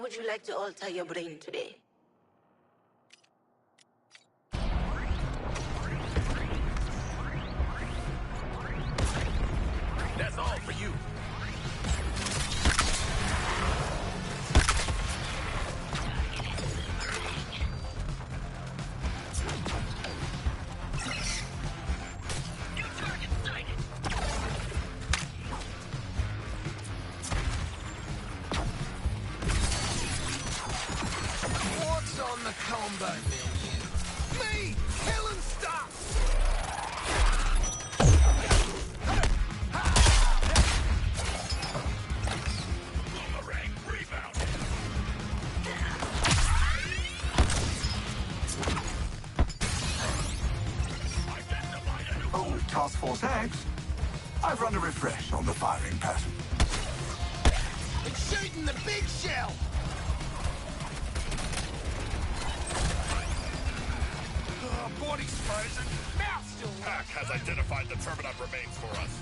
How would you like to alter your brain today? That's all for you. What's on the combo menu? Me! Killing stuff! Boomerang rebound. Oh, Task Force X? I've run a refresh on the firing pattern. It's shooting the big shell! Oh, body's frozen. Mouth still Pack has identified the Terminite remains for us.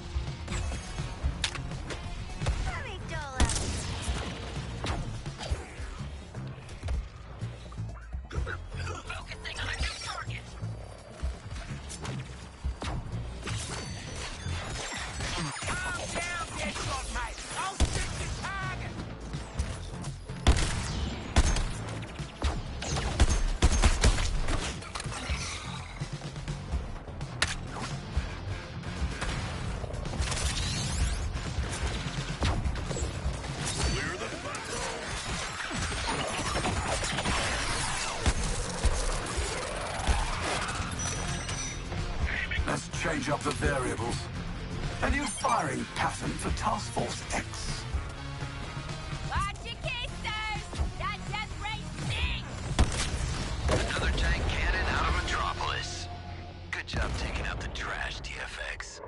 Focusing on a new target. Calm down, Deadshot, mate. I'll stick the target. Clear the Let's change up the variables. A new firing pattern for Task Force X. Watch your cases! That death ray stinks! Another tank cannon out of Metropolis. Good job taking out the trash, TFX.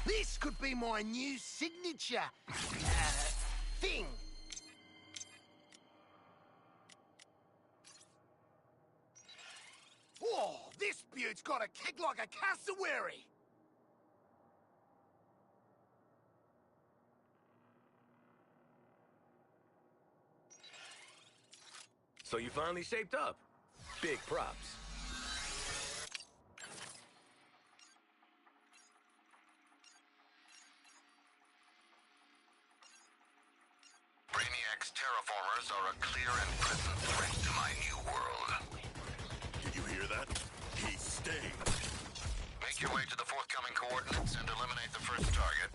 This could be my new signature thing. Whoa, this beaut's got a kick like a cassowary. So you finally shaped up. Big props. Brainiac's terraformers are a clear and present threat to my new world. Did you hear that? He's staying. Make your way to the forthcoming coordinates and eliminate the first target.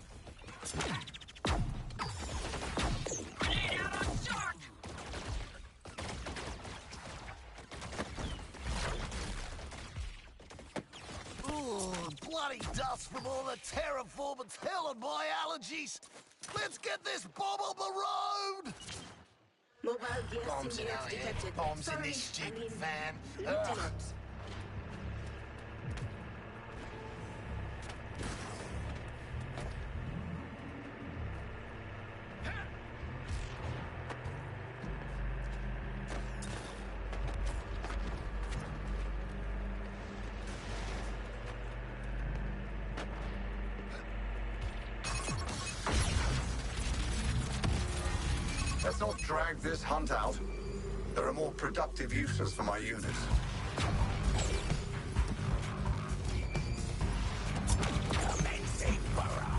Grenade out on shark! Ooh, bloody dust from all the terraformers killing my allergies. Let's get this bomb on the road! Mobile gear Bombs in simulates our head, detected. bombs in Sorry, this stupid I mean, van. Lieutenant. Let's not drag this hunt out. There are more productive uses for my units. Commencing burrow.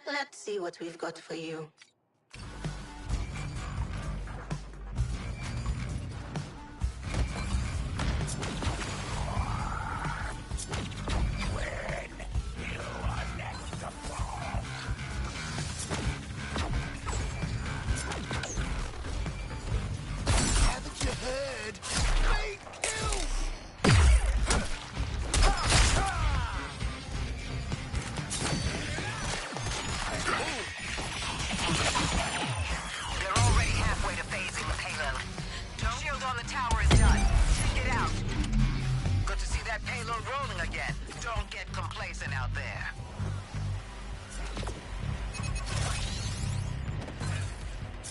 Let's see what we've got for you. Don't get complacent out there.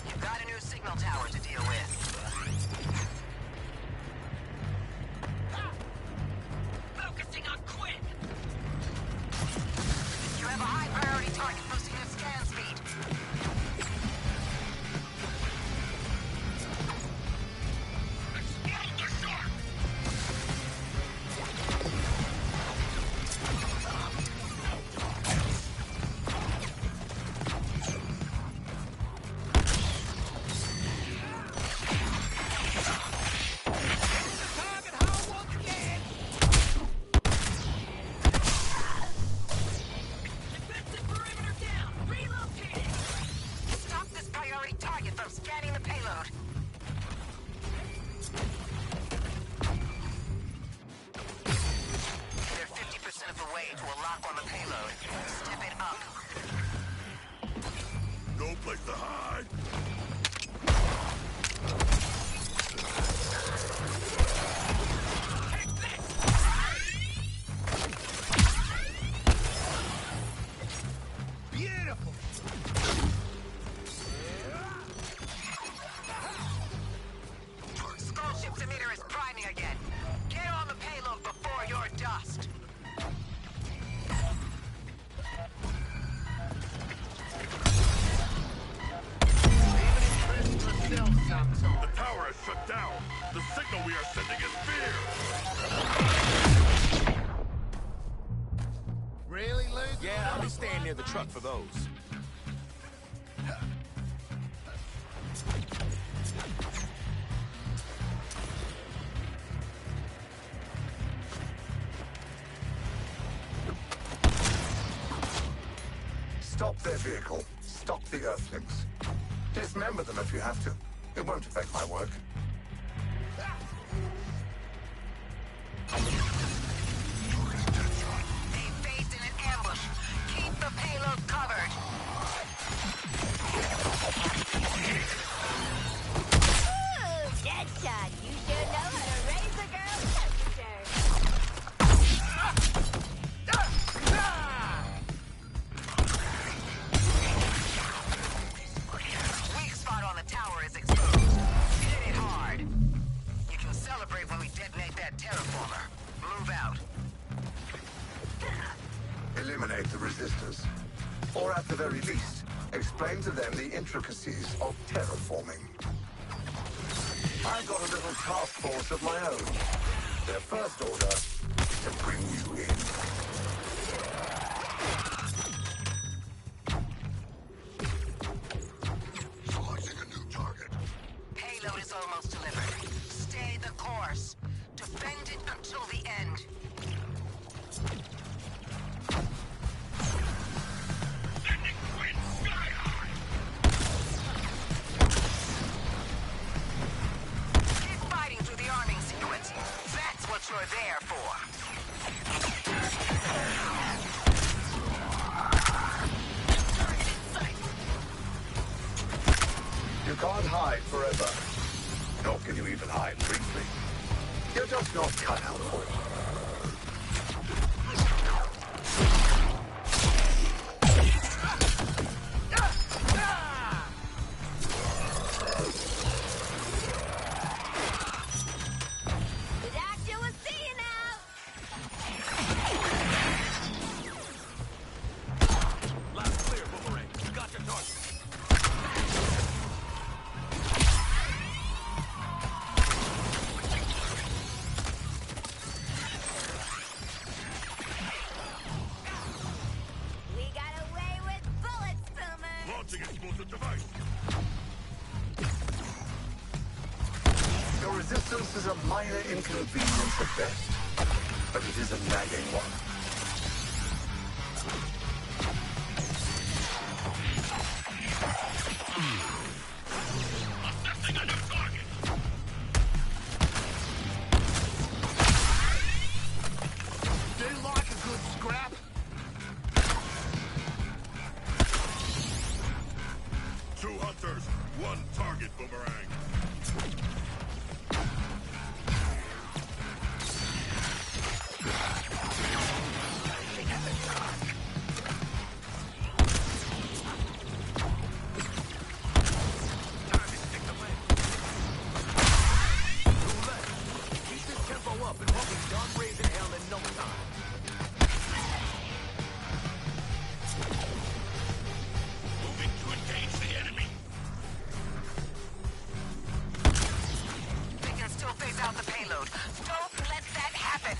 You've got a new signal tower to deal with. Focusing on Quinn! You have a high-priority target boosting your scan speed. The truck for those. Stop their vehicle. Stop the Earthlings. Dismember them if you have to. It won't affect my work. Eliminate the resistors. Or at the very least, explain to them the intricacies of terraforming. I've got a little task force of my own. Their first order is to bring you in. Selecting a new target. Payload is almost delivered. Stay the course. Defend it until the end. You're there for. You can't hide forever. Nor can you even hide briefly. You're just not cut out for it. Your resistance is a minor inconvenience at best, but it is a nagging one. Assessing a new target. Do like a good scrap? Two hunters, one target, Boomerang. the payload. Don't let that happen!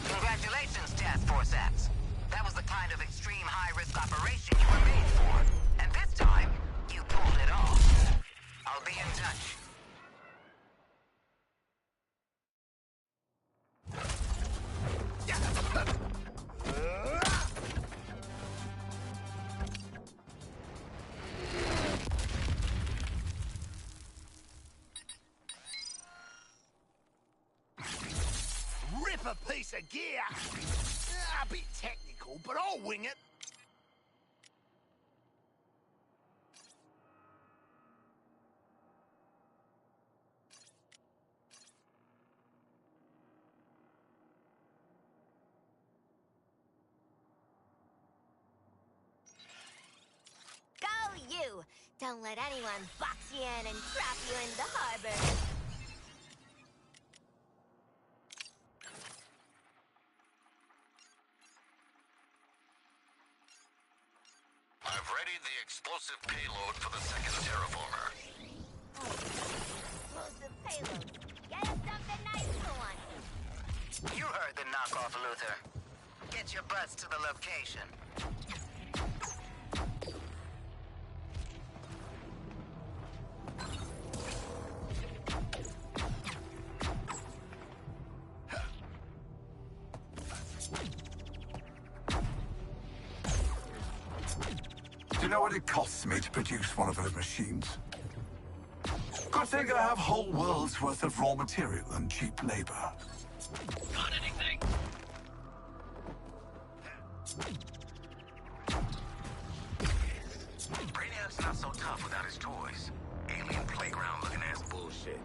Congratulations, Task Force X. That was the kind of extreme high-risk operation you were made for. And this time, you pulled it off. I'll be in touch. Rip a piece of gear! A bit technical, but I'll wing it. Go you! Don't let anyone box you in and drop you in the harbor. I've readied the explosive payload for the second terraformer. Explosive payload. Get us something nice for one. You heard the knockoff, Luther. Get your butts to the location. Do you know what it costs me to produce one of those machines? Good thing I have whole world's worth of raw material and cheap labor. Got anything? Brainiac's not so tough without his toys. Alien playground looking ass bullshit.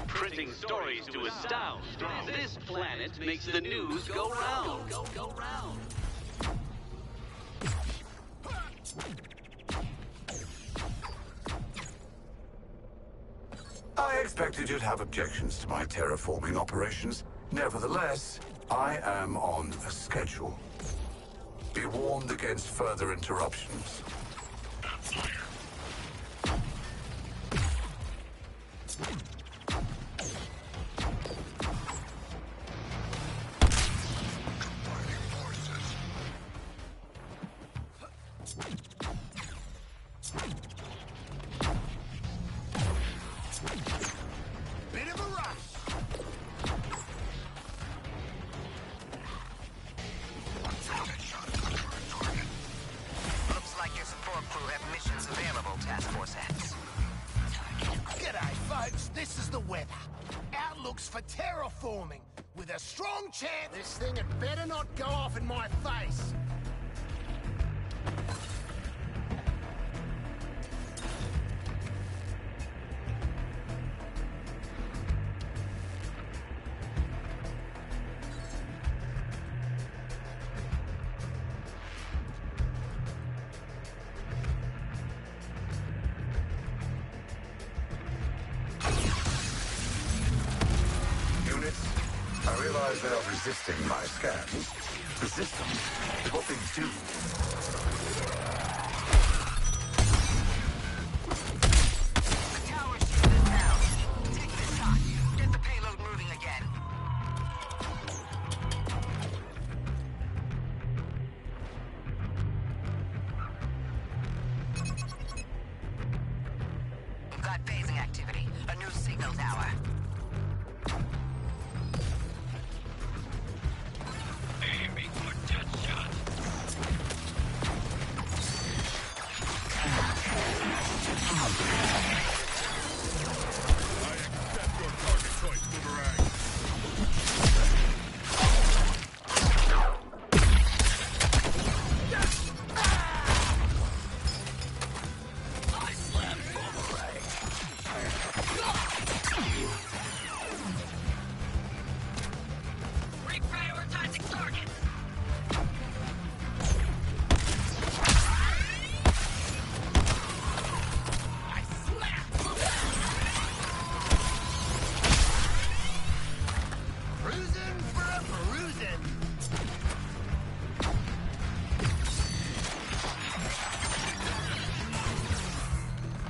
Printing stories to astound. This planet makes the news go round. Go round. I expected you'd have objections to my terraforming operations. Nevertheless, I am on a schedule. Be warned against further interruptions. Bit of a rush. Looks like your support crew have missions available, Task Force X. G'day, folks. This is the weather. Outlooks for terraforming. With a strong chance this thing had better not go off in my face. I realize they are resisting my scans. Resistance is what things do. The tower's shielded now. Take this shot. Get the payload moving again. We've got phasing activity. A new signal tower. Aiming for Deadshot. I accept your target choice, Boomerang. I slam Boomerang. Reprioritizing target. I slam. Cruising for a bruising.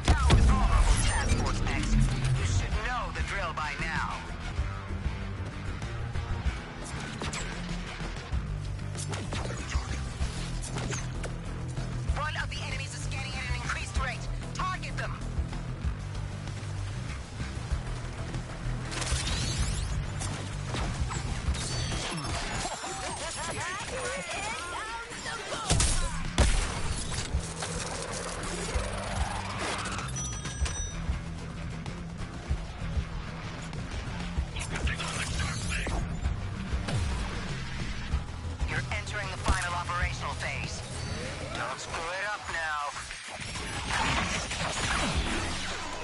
Now is vulnerable, Task Force X. You should know the drill by now. One of the enemies is scanning at an increased rate. Target them. You're entering the final operational phase. Don't screw it up now.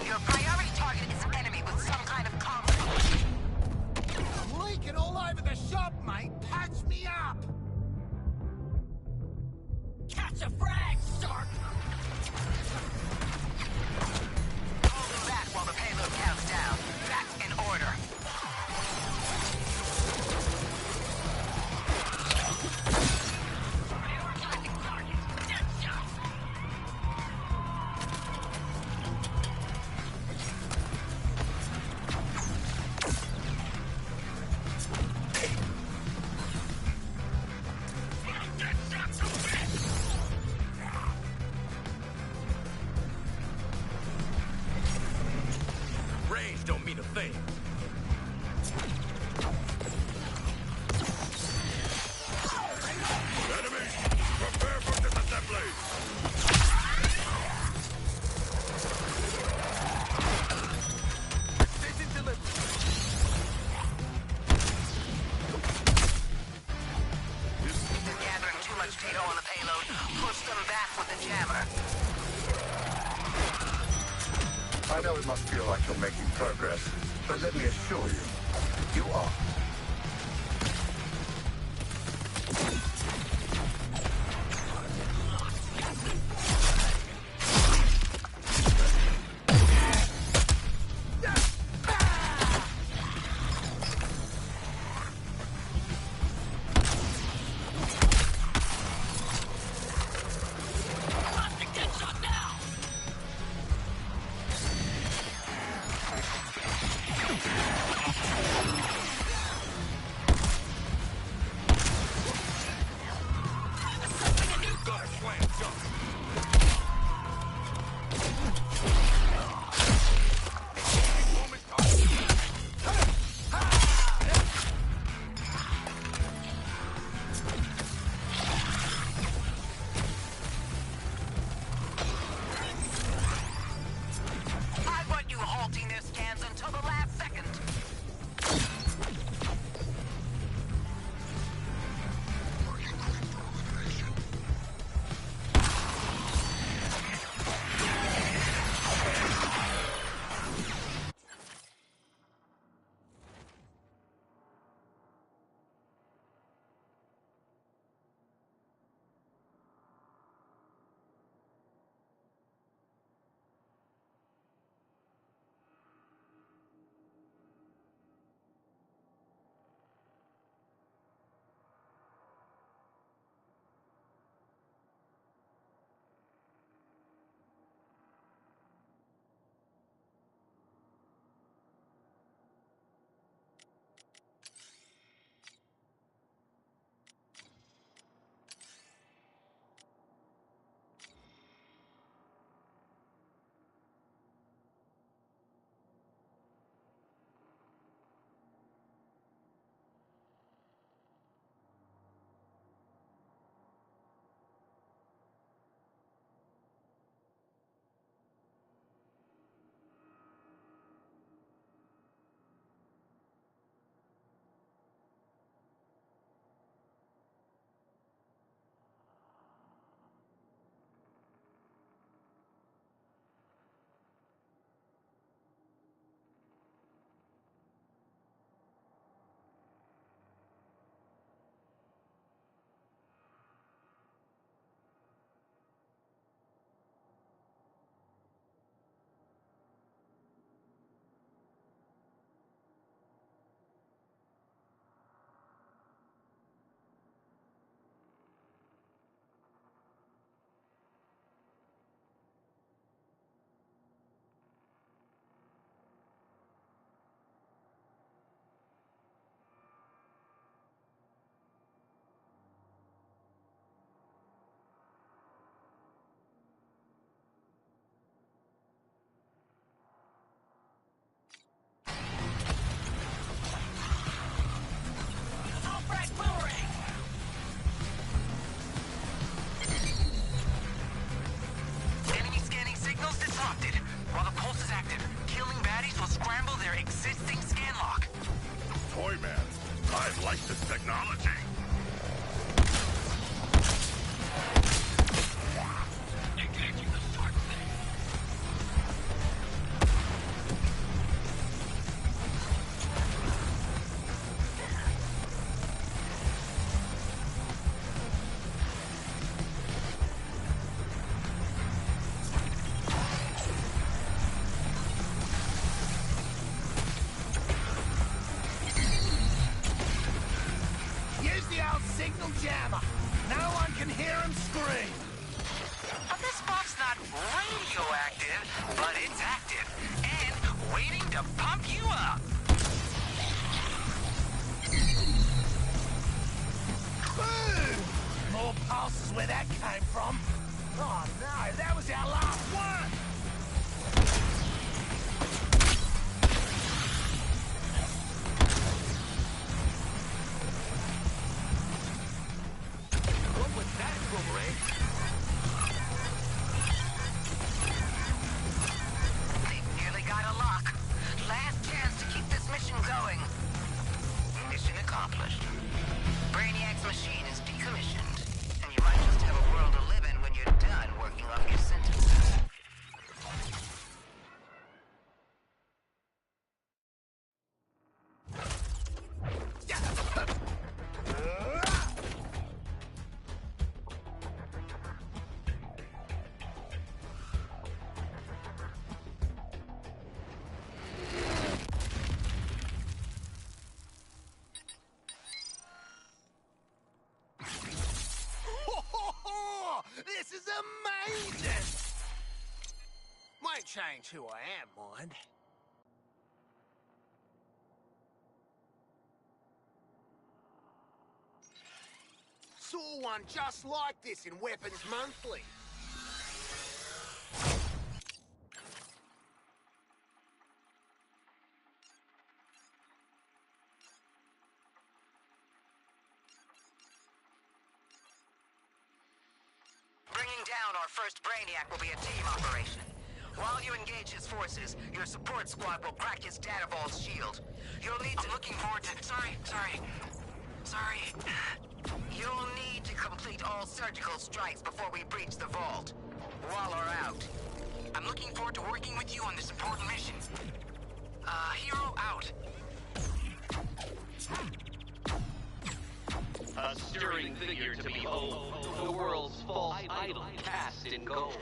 Your priority target is an enemy with some kind of compound. I'm leaking all over the shop, mate. Patch me up. Catch a frag, Stark. Hold back while the payload counts down. Back in order. Prioritizing target. Deadshot. Deadshot to bit. Range don't mean a thing. Enemy, prepare for disassembly. Precision delivery. They're gathering too much data on the payload. Push them back with the jammer. I know it must feel like you're making progress, but let me assure you, you are. Plastic Deadshot now. to pump you up. Boom! More pulses where that came from. Oh no, that was our last one! What was that, Boomerang? They've nearly got a lock. Last chance to keep this mission going. Mission accomplished. Brainiac's machine is decommissioned, and you might just have a world to live in when you're done working off your sentences. This is amazing! Won't change who I am, mind. Saw one just like this in Weapons Monthly. Bringing down our first Brainiac will be a team operation. While you engage his forces, your support squad will crack his data vault's shield. You'll need to... I'm looking forward to... Sorry. You'll need to complete all surgical strikes before we breach the vault. Waller out. I'm looking forward to working with you on this important mission. Hero out. A stirring figure to behold, the world's false idol cast in gold.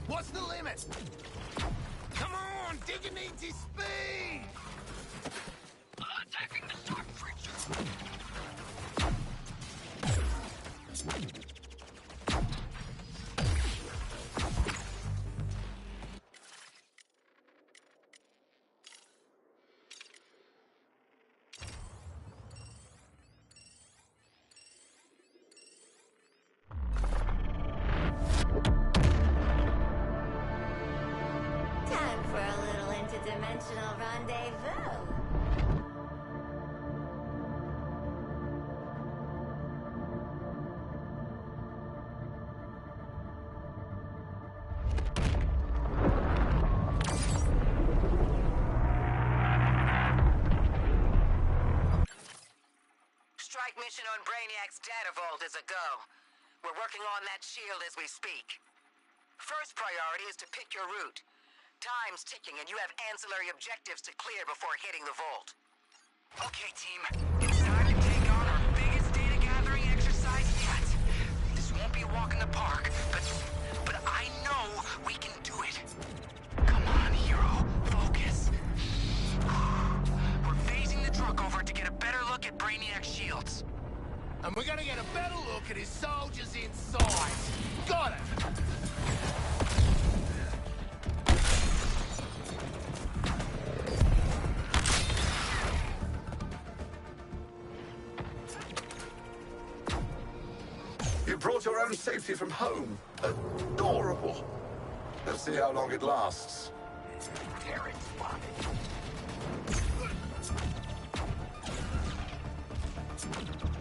What's the limit? Come on, Digger needs his speed! Attacking the Star Creature. Time for a little interdimensional rendezvous. Strike mission on Brainiac's data vault is a go. We're working on that shield as we speak. First priority is to pick your route. Time's ticking and you have ancillary objectives to clear before hitting the vault. Okay, team. It's time to take on our biggest data gathering exercise yet. This won't be a walk in the park, but I know we can do it. Come on, hero. Focus. We're phasing the truck over to get a better look at Brainiac's shields. And we're gonna get a better look at his soldiers inside. Got it! You brought your own safety from home. Adorable. Let's see how long it lasts. Very funny.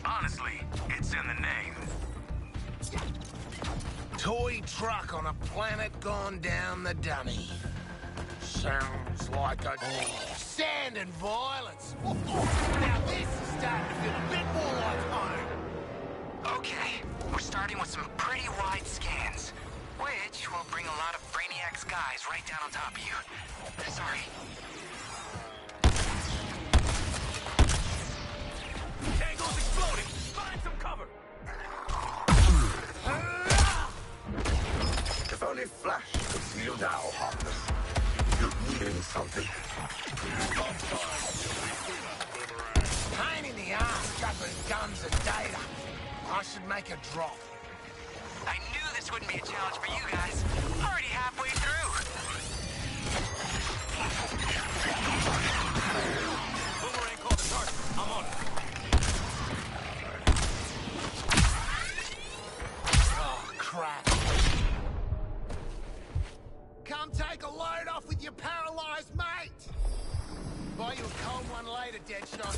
Honestly, it's in the name. Toy truck on a planet gone down the dunny. Sounds like a... sand and violence. Now this is starting to feel a bit more like home. Okay, we're starting with some pretty wide scans, which will bring a lot of Brainiac's guys right down on top of you. Sorry. Tango's exploding! Find some cover! If only Flash could see you now, Harkness. You're needing something. of data. I should make a drop. I knew this wouldn't be a challenge for you guys. Already halfway through. Boomerang called the target. I'm on it. Oh, crap. Come take a load off with your paralyzed mate. Buy you a cold one later, Deadshot.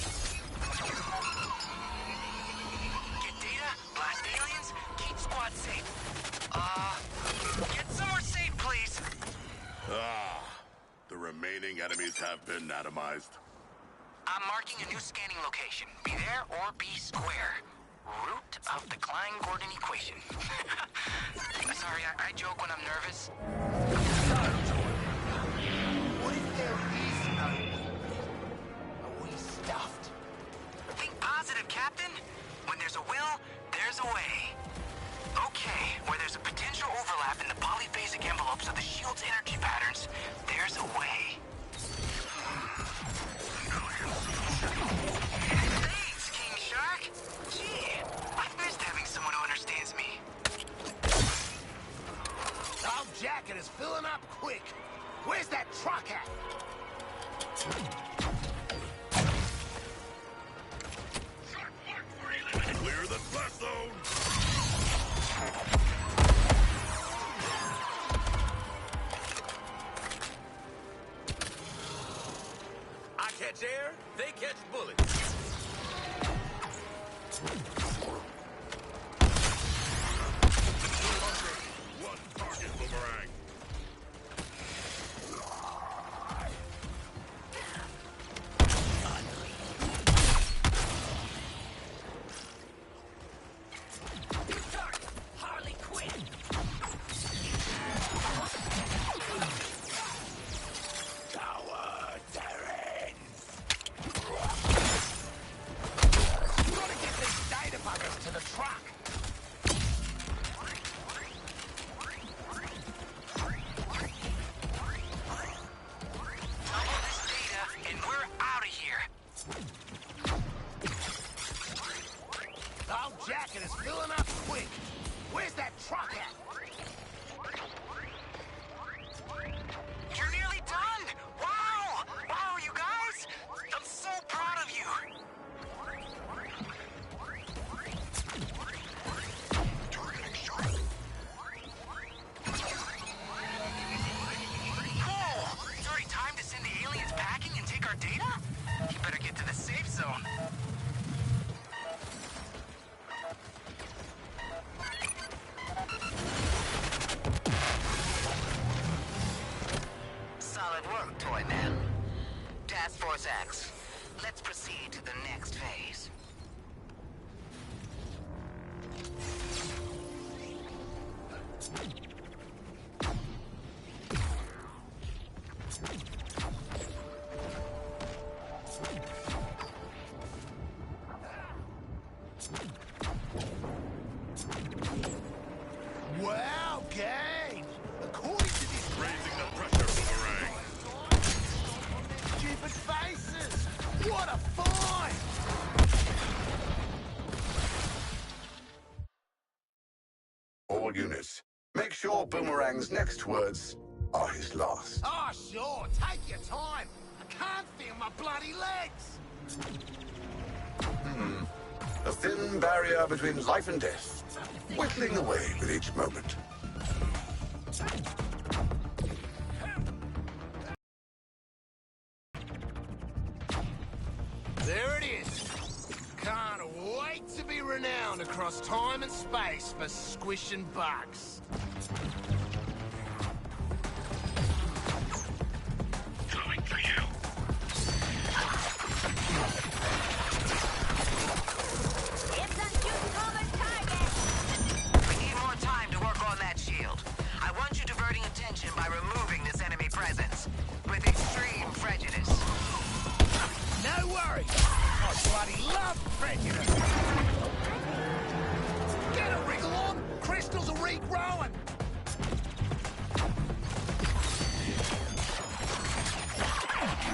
Get data, blast aliens, keep squad safe. Get somewhere safe, please. The remaining enemies have been atomized. I'm marking a new scanning location. Be there or be square. Root of the Klein-Gordon equation. Sorry, I joke when I'm nervous. What if there is no will? Are we stuffed? Think positive, Captain. When there's a will, there's a way. Okay, where there's a potential overlap in the polyphasic envelopes of the shield's energy patterns, there's a way. Thanks, King Shark. Gee, I've missed having someone who understands me. Our jacket is filling up quick. Where's that truck at? Clear the blast zone! I catch air, they catch bullets. One target, Boomerang. Harley Quinn. Tower Terrence. Gotta get these data buggers to the truck. Double this data, and we're out of here. Our jacket is filling up quick. Where's that truck at? You're nearly done! Wow! Wow, you guys! I'm so proud of you! Whoa! It's already time to send the aliens packing and take our data? You better get to the safe zone. Solid work, Toy Man. Task Force X, let's proceed to the next phase. Wow, gang! According to this Raising the pressure, Boomerang. on their stupid faces! What a find! All units, make sure Boomerang's next words are his last. Oh, sure, take your time. I can't feel my bloody legs. A thin barrier between life and death, whittling away with each moment. There it is. Can't wait to be renowned across time and space for squishing bugs. Coming for you. It's a Newcomer target! We need more time to work on that shield. I want you diverting attention by removing this enemy presence. With extreme prejudice. No worries. I bloody love prejudice. Get a wriggle on. Crystals are regrowing.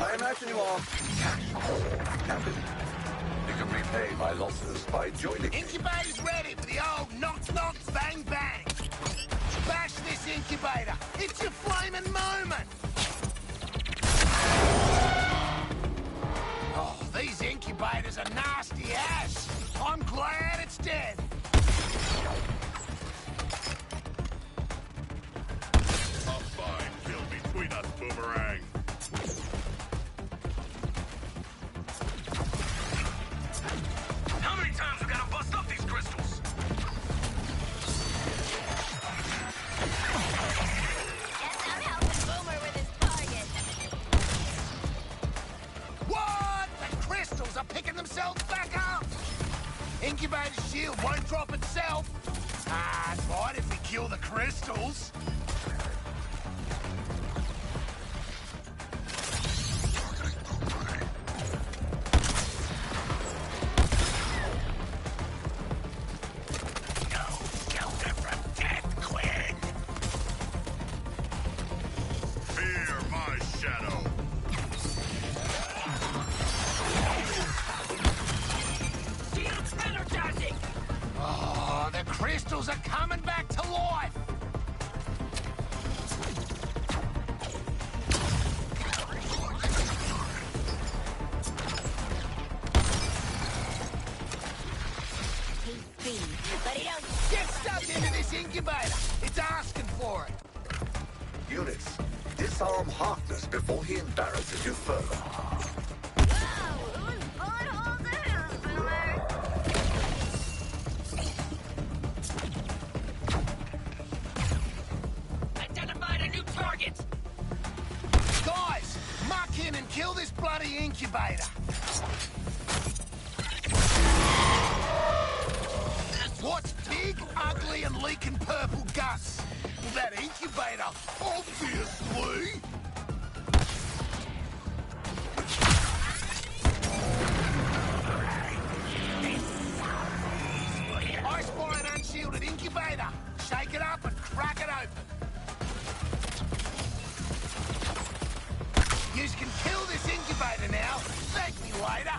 I imagine you are Captain. You can be repay my losses by joining me. Incubator's ready for the old knock, bang, bang. Bash this incubator. It's your flaming moment. Oh, these incubators are nasty ass. I'm glad it's dead. A fine kill between us, Boomerang. How many times we gotta bust up these crystals? Guess I'm helping Boomer with his target. What? The crystals are picking themselves back up. Incubator's shield won't drop itself. Ah, it's fine if we kill the crystals. Fear my shadow. Shield's energizing. Oh, the crystals are coming back to life. He's speed, but he don't... Get stuck into this incubator. It's asking for it. Units, disarm Harkness before he embarrasses you further. Identified a new target. Guys, muck in and kill this bloody incubator. What's big, ugly, and leaking purple guts? Well, that incubator, obviously. I spy an unshielded incubator. Shake it up and crack it open. Yous can kill this incubator now. Thank me later.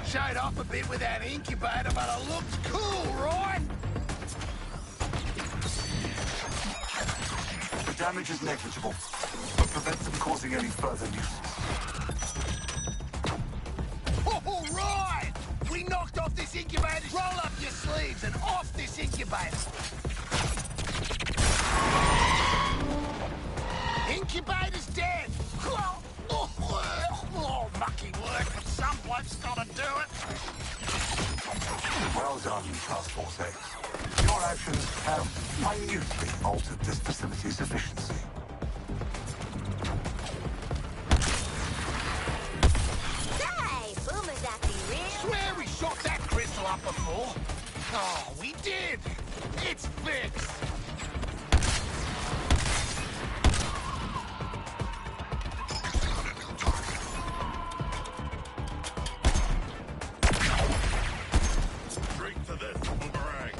Showed off a bit with that incubator, but it looked cool, right? The damage is negligible, but prevents them causing any further nuisance. All right! We knocked off this incubator. Roll up your sleeves and off this incubator. Incubator's dead. Oh, mucky work, but some bloke's gotta do it. Well done, Task Force X. Your actions have minutely altered this facility's efficiency. Say, Boomer's acting real... Swear we shot that crystal up before. Oh, we did. It's fixed. Drink to this, Boomerang.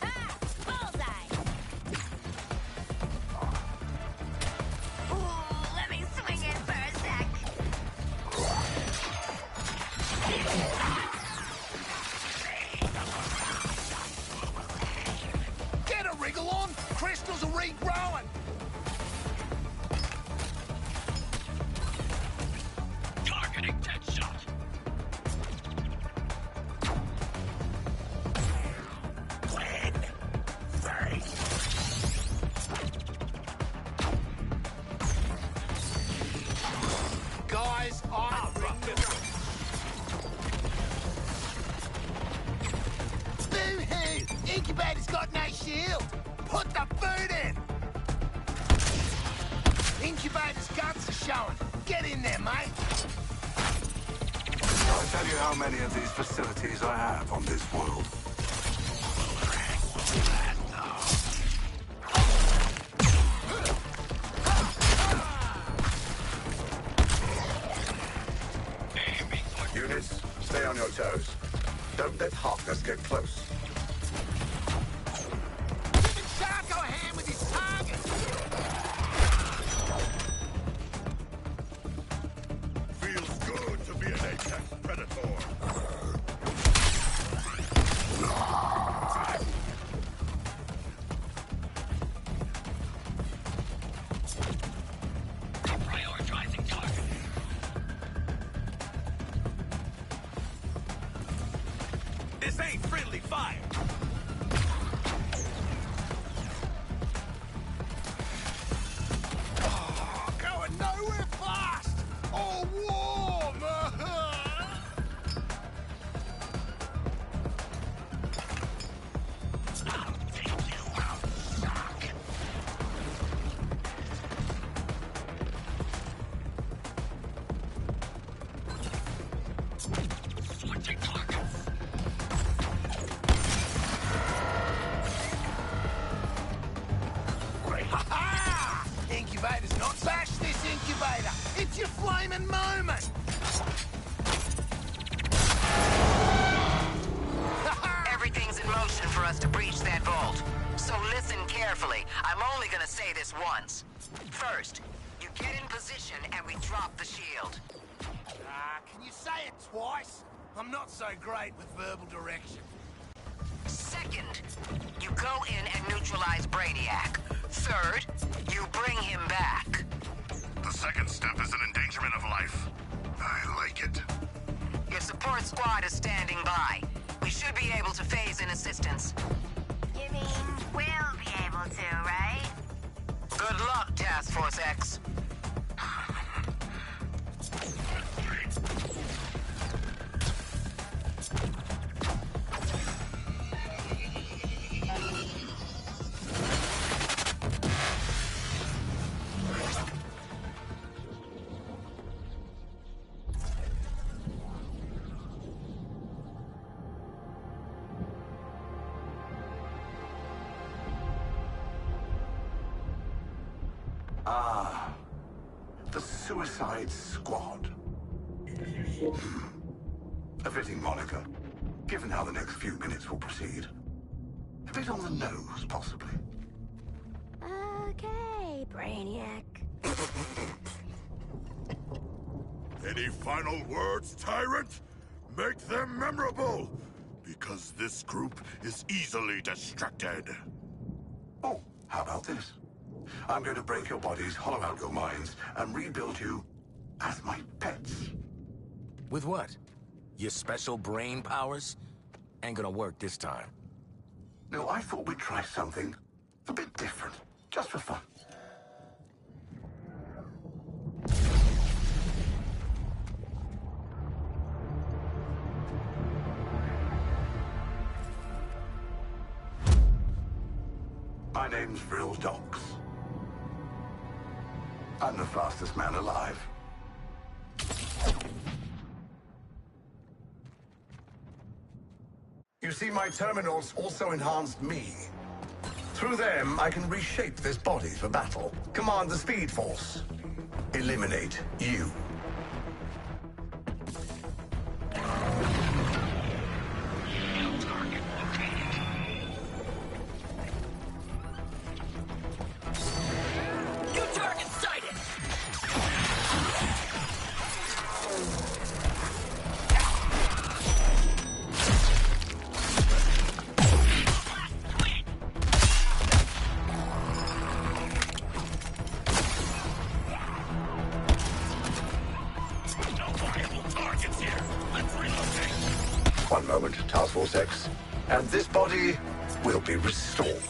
Ah! Bullseye! Ooh, let me swing in for a sec. Get a wriggle on. Crystals are regrowing. Targeting Deadshot. Glenn, guys, I'll bring the... Boo-hoo! Incubator's got no shield. Put the food in. Incubator's guts are showing. Get in there, mate. I'll tell you how many of these facilities I have on this world. Units, stay on your toes. Don't let Harkness get close. Didn't Shark go ham with his target? Feels good to be an apex predator. Prioritizing target. This ain't friendly fire. Oh, going nowhere fast. All warm. Switching targets. Ha-ha! Incubator's not bash this incubator. It's your flaming moment. Everything's in motion for us to breach that vault. So listen carefully. I'm only gonna say this once. First, you get in position and we drop the shield. Can you say it twice? I'm not so great with verbal direction. Second, you go in and neutralize Brainiac. Third, you bring him back. The second step is an endangerment of life. I like it. Your support squad is standing by. We should be able to phase in assistance. You mean we'll be able to, right? Good luck, Task Force X. Ah, the Suicide Squad. A fitting moniker, given how the next few minutes will proceed. A bit on the nose, possibly. Okay, Brainiac. Any final words, Tyrant? Make them memorable, because this group is easily distracted. Oh, how about this? I'm going to break your bodies, hollow out your minds, and rebuild you as my pets. With what? Your special brain powers? Ain't gonna work this time. No, I thought we'd try something a bit different, just for fun. My name's Vril Dox. I'm the fastest man alive. You see, my terminals also enhanced me. Through them, I can reshape this body for battle, command the Speed Force, eliminate you. New target sighted! One moment, Task Force X, and this body will be restored.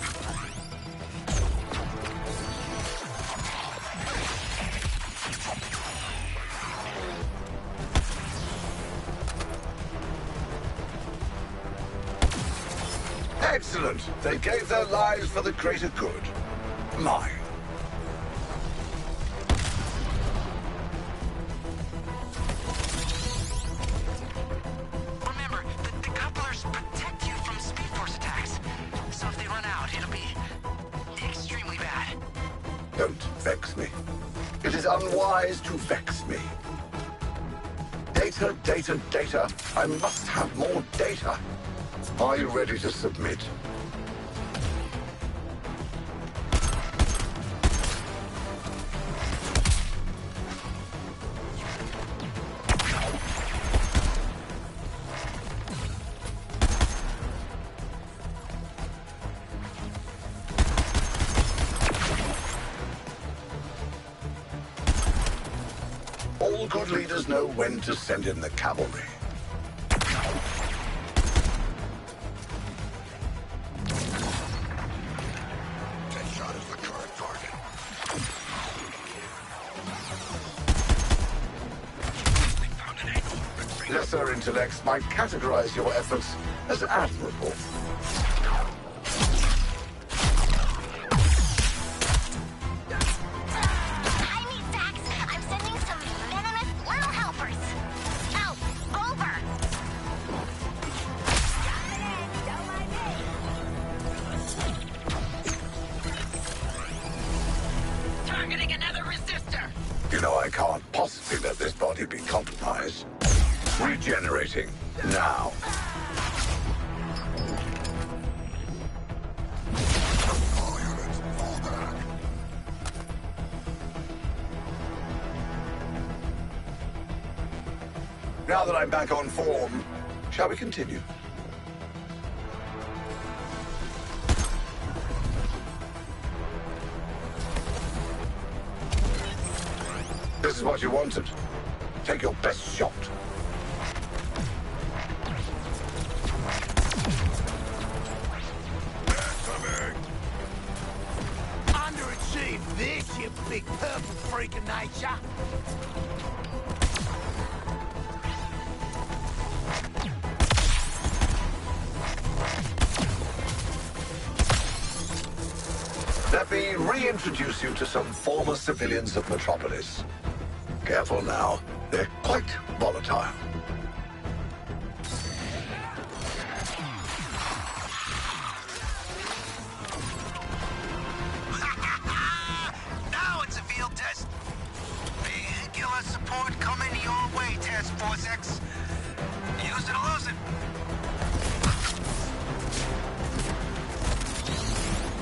Excellent. They gave their lives for the greater good. Mine. Remember, the couplers protect you from Speed Force attacks. So if they run out, it'll be extremely bad. Don't vex me. It is unwise to vex me. Data, data, data. I must have more data. Are you ready to submit? All good leaders know when to send in the cavalry. Deadshot is the current target. Lesser intellects might categorize your efforts as admirable. You know I can't possibly let this body be compromised. Regenerating now. Now that I'm back on form, shall we continue? This is what you wanted. Take your best shot. Underachieve this, you big purple freak of nature. Let me reintroduce you to some former civilians of Metropolis. Careful now, they're quite volatile. Now it's a field test. Vehicular support coming your way, Task Force X. Use it or lose it.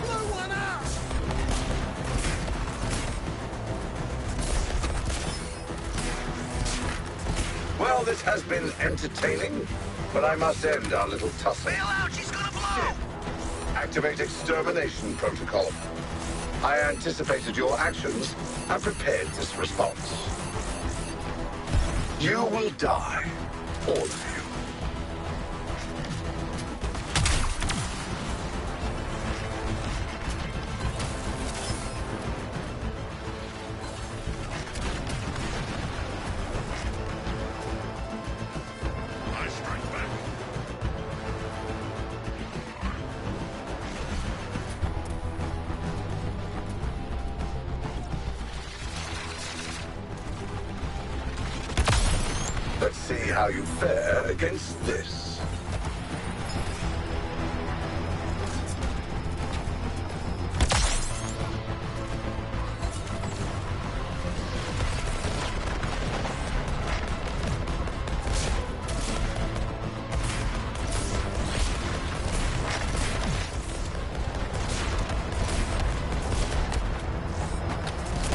Blew one up! Well, this has been entertaining, but I must end our little tussle. Bail out, she's gonna blow! Activate extermination protocol. I anticipated your actions and prepared this response. You will die, all of you. I strike back. Let's see how you fare against this.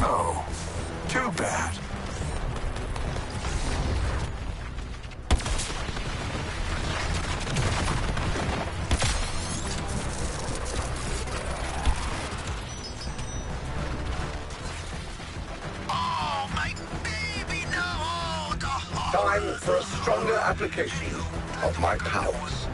Oh, too bad. Oh, my baby, no! Time for a stronger application of my powers.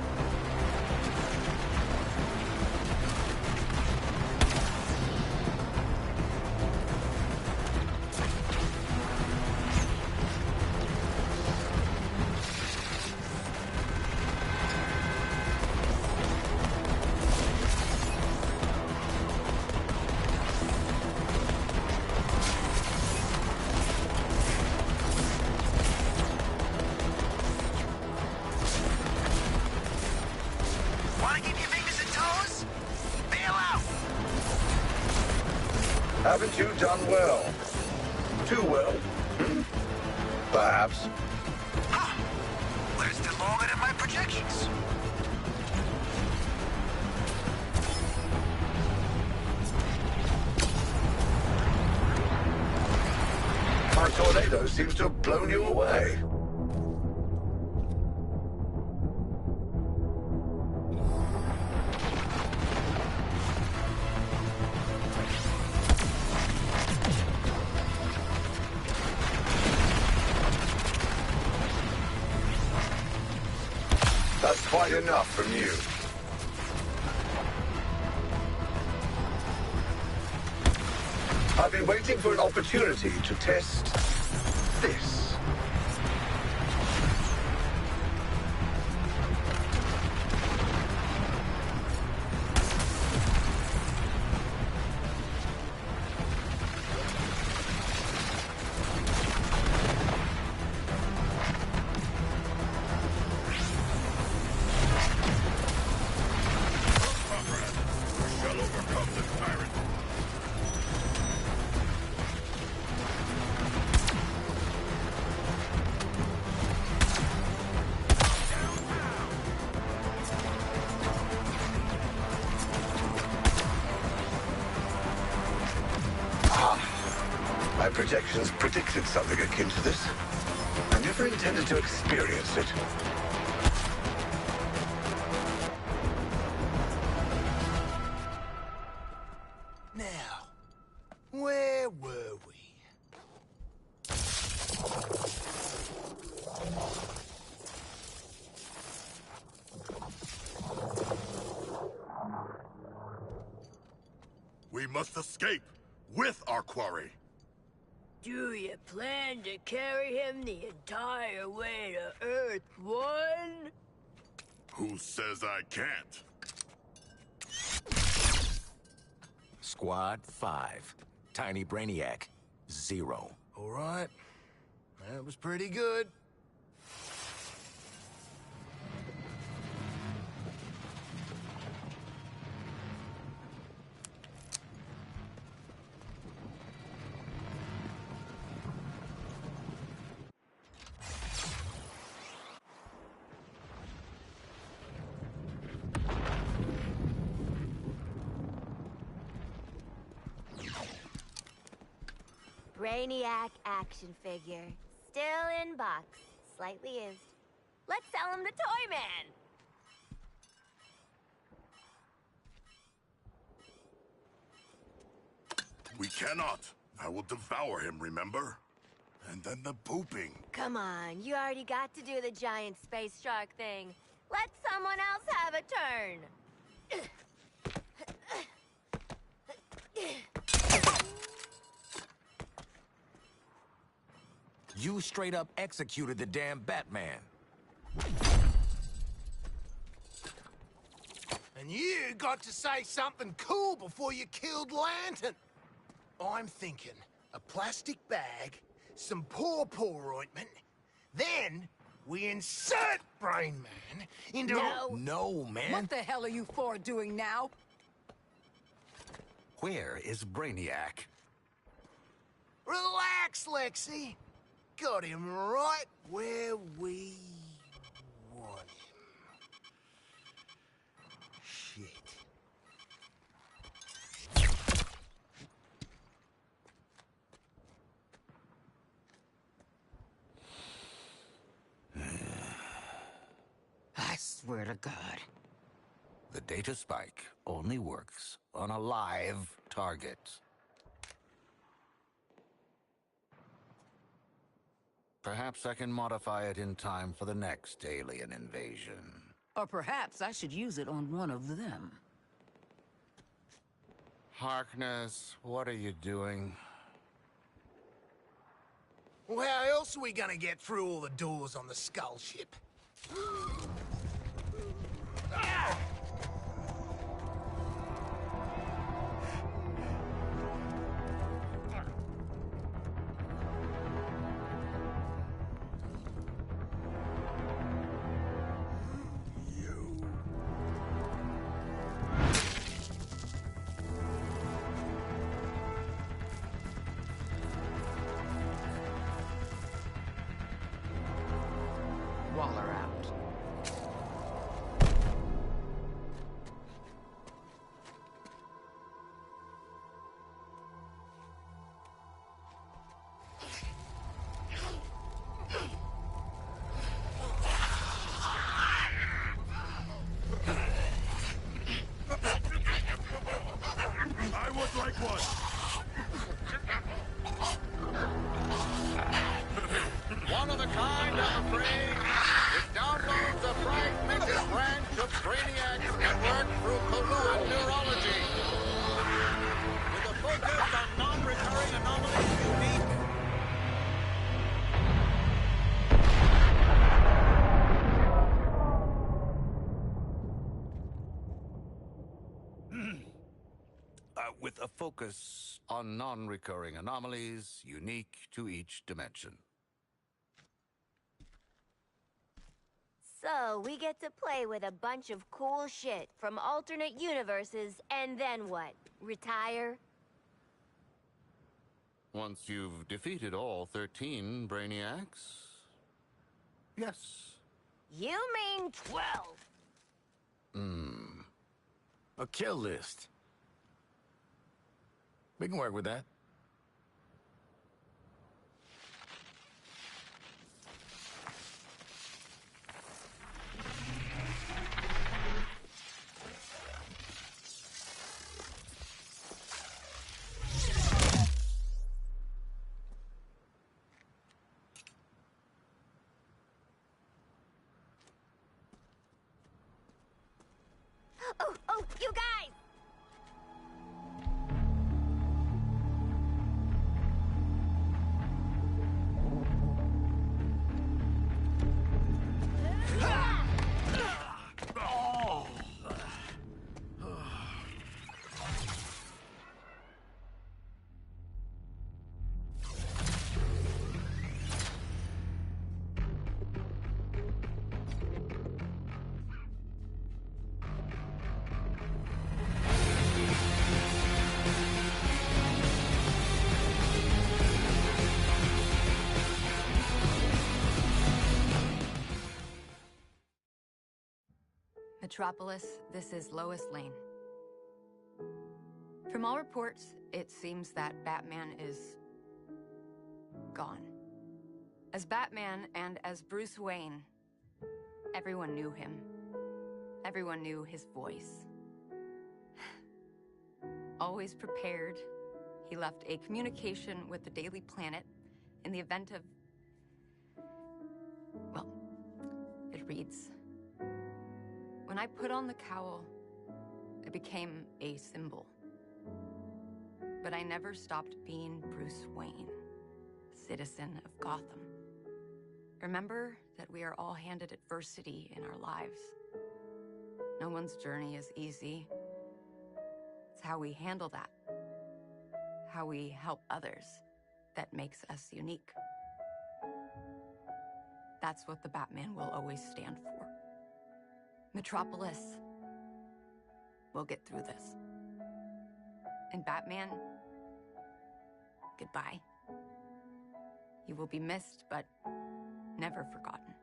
Wanna keep your fingers and toes? Bail out! Haven't you done well? Too well? Perhaps. fallen at my projections. My tornado seems to have blown you away. That's quite enough from you. I've been waiting for an opportunity to test this. My projections predicted something akin to this. I never intended to experience it. Now, where were we? We must escape with our quarry. Do you plan to carry him the entire way to Earth-1? Who says I can't? Squad 5. Tiny Brainiac, 0. All right. That was pretty good. Brainiac action figure. Still in box. Slightly used. Let's sell him to Toyman! We cannot. I will devour him, remember? And then the pooping. Come on, you already got to do the giant space shark thing. Let someone else have a turn. You straight up executed the damn Batman. And you got to say something cool before you killed Lantern. I'm thinking a plastic bag, some paw ointment, then we insert Brain Man into... No, man. What the hell are you four doing now? Where is Brainiac? Relax, Lexi. Got him right where we want him. Shit. I swear to God. The data spike only works on a live target. Perhaps I can modify it in time for the next alien invasion. Or perhaps I should use it on one of them. Harkness, what are you doing? Well, how else are we gonna get through all the doors on the Skull ship? Ah! Waller out. Brainiacs at work through Karuan neurology. With a focus on non-recurring anomalies unique. With a focus on non-recurring anomalies unique to each dimension. So, we get to play with a bunch of cool shit from alternate universes, and then what? Retire? Once you've defeated all 13 Brainiacs, yes. You mean 12? A kill list. We can work with that. Oh, you guys! Metropolis, this is Lois Lane. From all reports, it seems that Batman is gone. As Batman and as Bruce Wayne, everyone knew him. Everyone knew his voice. Always prepared, he left a communication with the Daily Planet in the event of... Well, it reads... When I put on the cowl, it became a symbol. But I never stopped being Bruce Wayne, citizen of Gotham. Remember that we are all handed adversity in our lives. No one's journey is easy. It's how we handle that, how we help others, that makes us unique. That's what the Batman will always stand for. Metropolis will get through this. And Batman, goodbye. You will be missed, but never forgotten.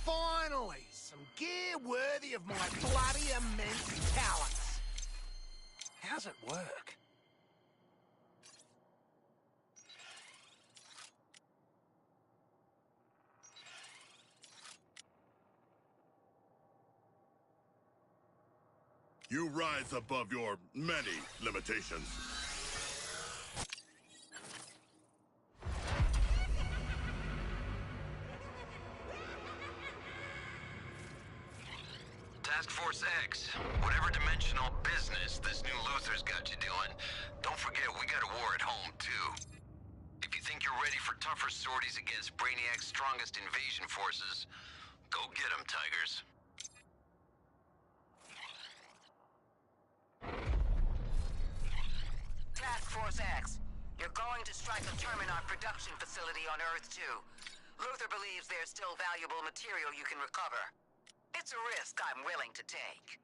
Finally, some gear worthy of my bloody immense talents. How's it work? You rise above your many limitations. Task Force X, whatever dimensional business this new Luthor's got you doing, don't forget we got a war at home, too. If you think you're ready for tougher sorties against Brainiac's strongest invasion forces, go get 'em, Tigers. Task Force X, you're going to strike a Terminot production facility on Earth 2. Luthor believes there's still valuable material you can recover. It's a risk I'm willing to take.